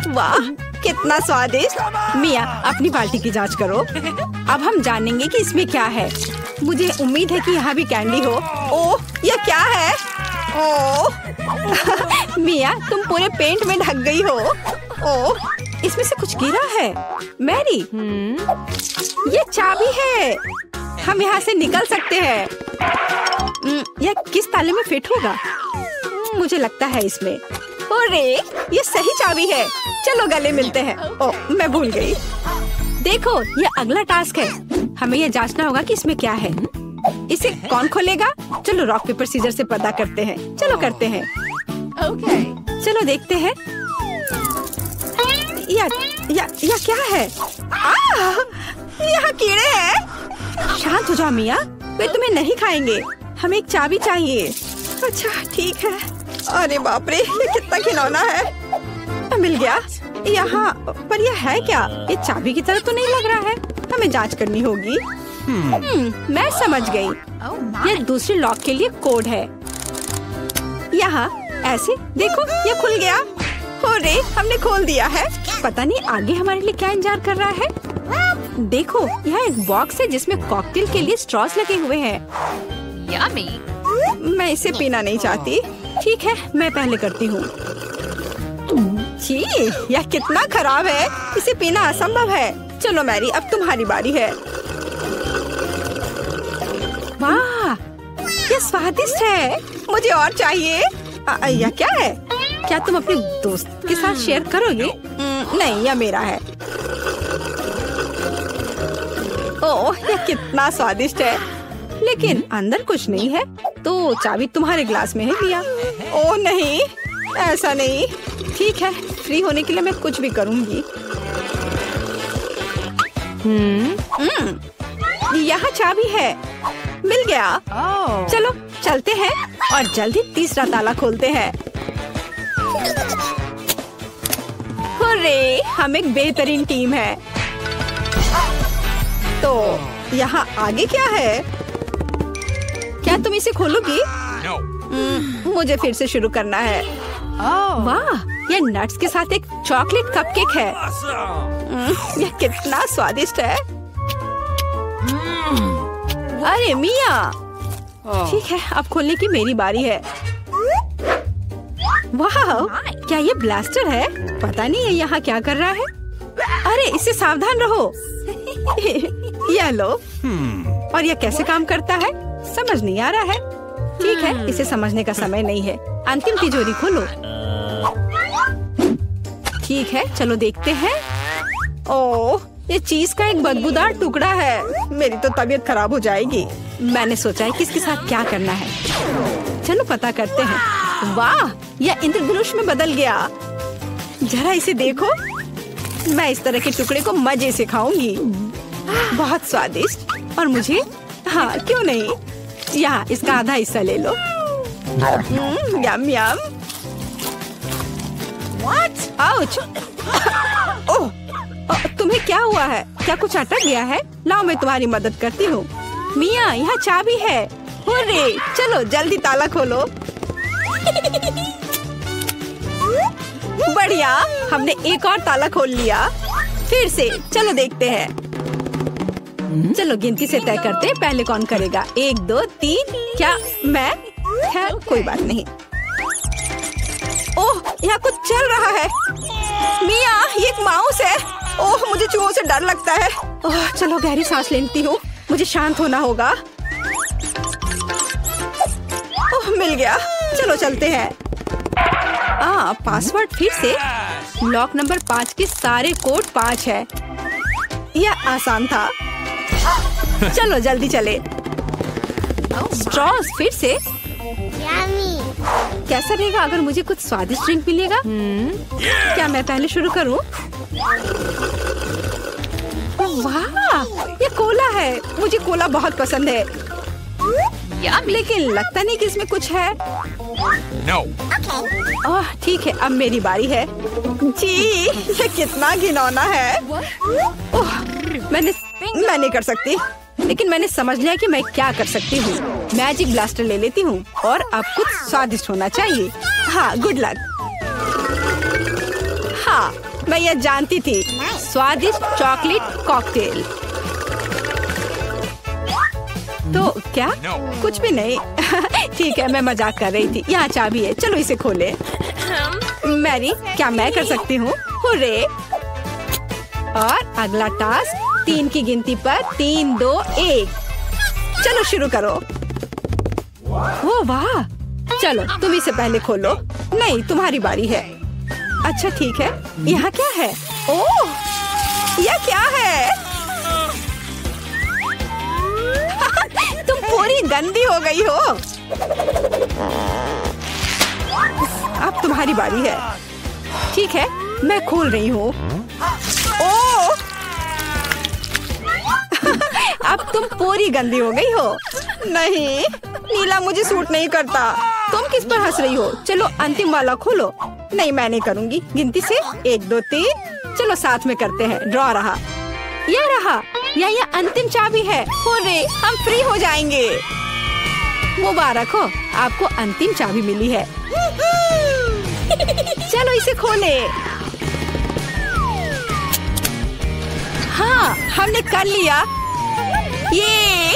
वाह, कितना स्वादिष्ट। मिया, अपनी बाल्टी की जांच करो। अब हम जानेंगे कि इसमें क्या है। मुझे उम्मीद है कि यहाँ भी कैंडी हो। ओह, यह क्या है? ओह मिया, तुम पूरे पेंट में ढक गई हो। ओह, इसमें से कुछ गिरा है। मैरी, ये चाबी है। हम यहाँ से निकल सकते हैं। यह किस ताले में फिट होगा? मुझे लगता है इसमें। अरे, ये सही चाबी है। चलो गले मिलते हैं। ओह, मैं भूल गई। देखो, ये अगला टास्क है। हमें यह जांचना होगा कि इसमें क्या है। इसे कौन खोलेगा? चलो रॉक पेपर सीजर से पता करते हैं। चलो करते हैं। चलो देखते हैं। या क्या है? यहाँ कीड़े हैं। शांत हो जाओ मिया, वे तुम्हें नहीं खाएंगे। हमें एक चाबी चाहिए। अच्छा ठीक है। अरे बाप रे, ये कितना खिलौना है। मिल गया। यहाँ पर यह है क्या? ये चाबी की तरह तो नहीं लग रहा है। हमें जांच करनी होगी। मैं समझ गई। यह दूसरे लॉक के लिए कोड है। यहाँ ऐसे देखो, यह खुल गया। अरे, हमने खोल दिया है। पता नहीं आगे हमारे लिए क्या इंतजार कर रहा है। देखो, यह एक बॉक्स है जिसमें कॉकटेल के लिए स्ट्रॉस लगे हुए हैं। मैं इसे पीना नहीं चाहती। ठीक है, मैं पहले करती हूँ। छी, यह कितना खराब है। इसे पीना असंभव है। चलो मैरी, अब तुम्हारी बारी है। वाह, यह स्वादिष्ट है। मुझे और चाहिए। यह क्या है? क्या तुम अपने दोस्त के साथ शेयर करोगे? नहीं, यह मेरा है। ओह, ये कितना स्वादिष्ट है। लेकिन अंदर कुछ नहीं है, तो चाबी तुम्हारे ग्लास में है मिया। ओह नहीं, ऐसा नहीं। ठीक है, फ्री होने के लिए मैं कुछ भी करूंगी। यहाँ चाबी है, मिल गया। चलो चलते हैं और जल्दी तीसरा ताला खोलते हैं। हुर्रे, हम एक बेहतरीन टीम है। तो यहाँ आगे क्या है? क्या तुम इसे खोलोगी? मुझे फिर से शुरू करना है। वाह, ये नट्स के साथ एक चॉकलेट कपकेक है। ये कितना स्वादिष्ट है। अरे मिया, ठीक है, अब खोलने की मेरी बारी है। वाह, क्या ये ब्लास्टर है? पता नहीं ये यहाँ क्या कर रहा है। अरे इससे सावधान रहो। ये लो। और ये कैसे काम करता है समझ नहीं आ रहा है। ठीक है, इसे समझने का समय नहीं है। अंतिम तिजोरी खोलो। ठीक है, चलो देखते हैं। ओह, ये चीज का एक बदबूदार टुकड़ा है। मेरी तो तबीयत खराब हो जाएगी। मैंने सोचा है किसके साथ क्या करना है। चलो पता करते हैं। वाह, यह इंद्रधनुष में बदल गया। जरा इसे देखो। मैं इस तरह के टुकड़े को मजे से खाऊंगी। बहुत स्वादिष्ट। और मुझे, हाँ क्यों नहीं, यहाँ इसका आधा हिस्सा ले लो। यम यम। आउच। ओह, तुम्हें क्या हुआ है? क्या कुछ अटक गया है? लाओ मैं तुम्हारी मदद करती हूँ। मिया, यहाँ चाबी है। हुर्रे, चलो जल्दी ताला खोलो। बढ़िया, हमने एक और ताला खोल लिया। फिर से चलो देखते हैं। चलो गिनती से तय करते हैं, पहले कौन करेगा। 1 2 3। क्या मैं? खैर कोई बात नहीं। ओह, यहाँ कुछ चल रहा है। मिया, ये एक माउस है। ओह, मुझे चूहों से डर लगता है। ओह, चलो गहरी सांस लेती हूँ, मुझे शांत होना होगा। ओह, मिल गया। चलो चलते हैं। पासवर्ड फिर से। लॉक नंबर 5 के सारे कोड 5 है। यह आसान था। चलो जल्दी चले। स्ट्रॉस फिर से। कैसा रहेगा अगर मुझे कुछ स्वादिष्ट ड्रिंक मिलेगा? क्या मैं पहले शुरू करूं? वाह, ये कोला है। मुझे कोला बहुत पसंद है। लेकिन लगता नहीं कि इसमें कुछ है। ओह, ठीक है, अब मेरी बारी है। जी, ये कितना घिनौना है। ओह, मैं नहीं कर सकती। लेकिन मैंने समझ लिया कि मैं क्या कर सकती हूँ। मैजिक ब्लास्टर ले लेती हूँ और अब कुछ स्वादिष्ट होना चाहिए। हाँ, गुड लक। हाँ, मैं यह जानती थी। स्वादिष्ट चॉकलेट कॉकटेल। तो क्या? कुछ भी नहीं। ठीक है, मैं मजाक कर रही थी। यहाँ चाबी है, चलो इसे खोले। मैरी, क्या मैं कर सकती हूँ? हुर्रे। और अगला टास्क 3 की गिनती पर 3 2 1। चलो शुरू करो। ओ वाह, चलो तुम इसे पहले खोलो। नहीं, तुम्हारी बारी है। अच्छा ठीक है, यहाँ क्या है? ओह, यह क्या है? तुम पूरी गंदी हो गई हो। अब तुम्हारी बारी है। ठीक है, मैं खोल रही हूँ। ओह, अब तुम पूरी गंदी हो गई हो। नहीं, नीला मुझे सूट नहीं करता। तुम किस पर हंस रही हो? चलो अंतिम वाला खोलो। नहीं, मैं नहीं करूँगी। गिनती से 1 2 3। चलो साथ में करते हैं। ड्रॉ रहा। यह रहा। यह अंतिम चाबी है। हुर्रे, हम फ्री हो जाएंगे। मुबारक हो, आपको अंतिम चाबी मिली है। चलो इसे खोले। हाँ, हमने कर लिया। ये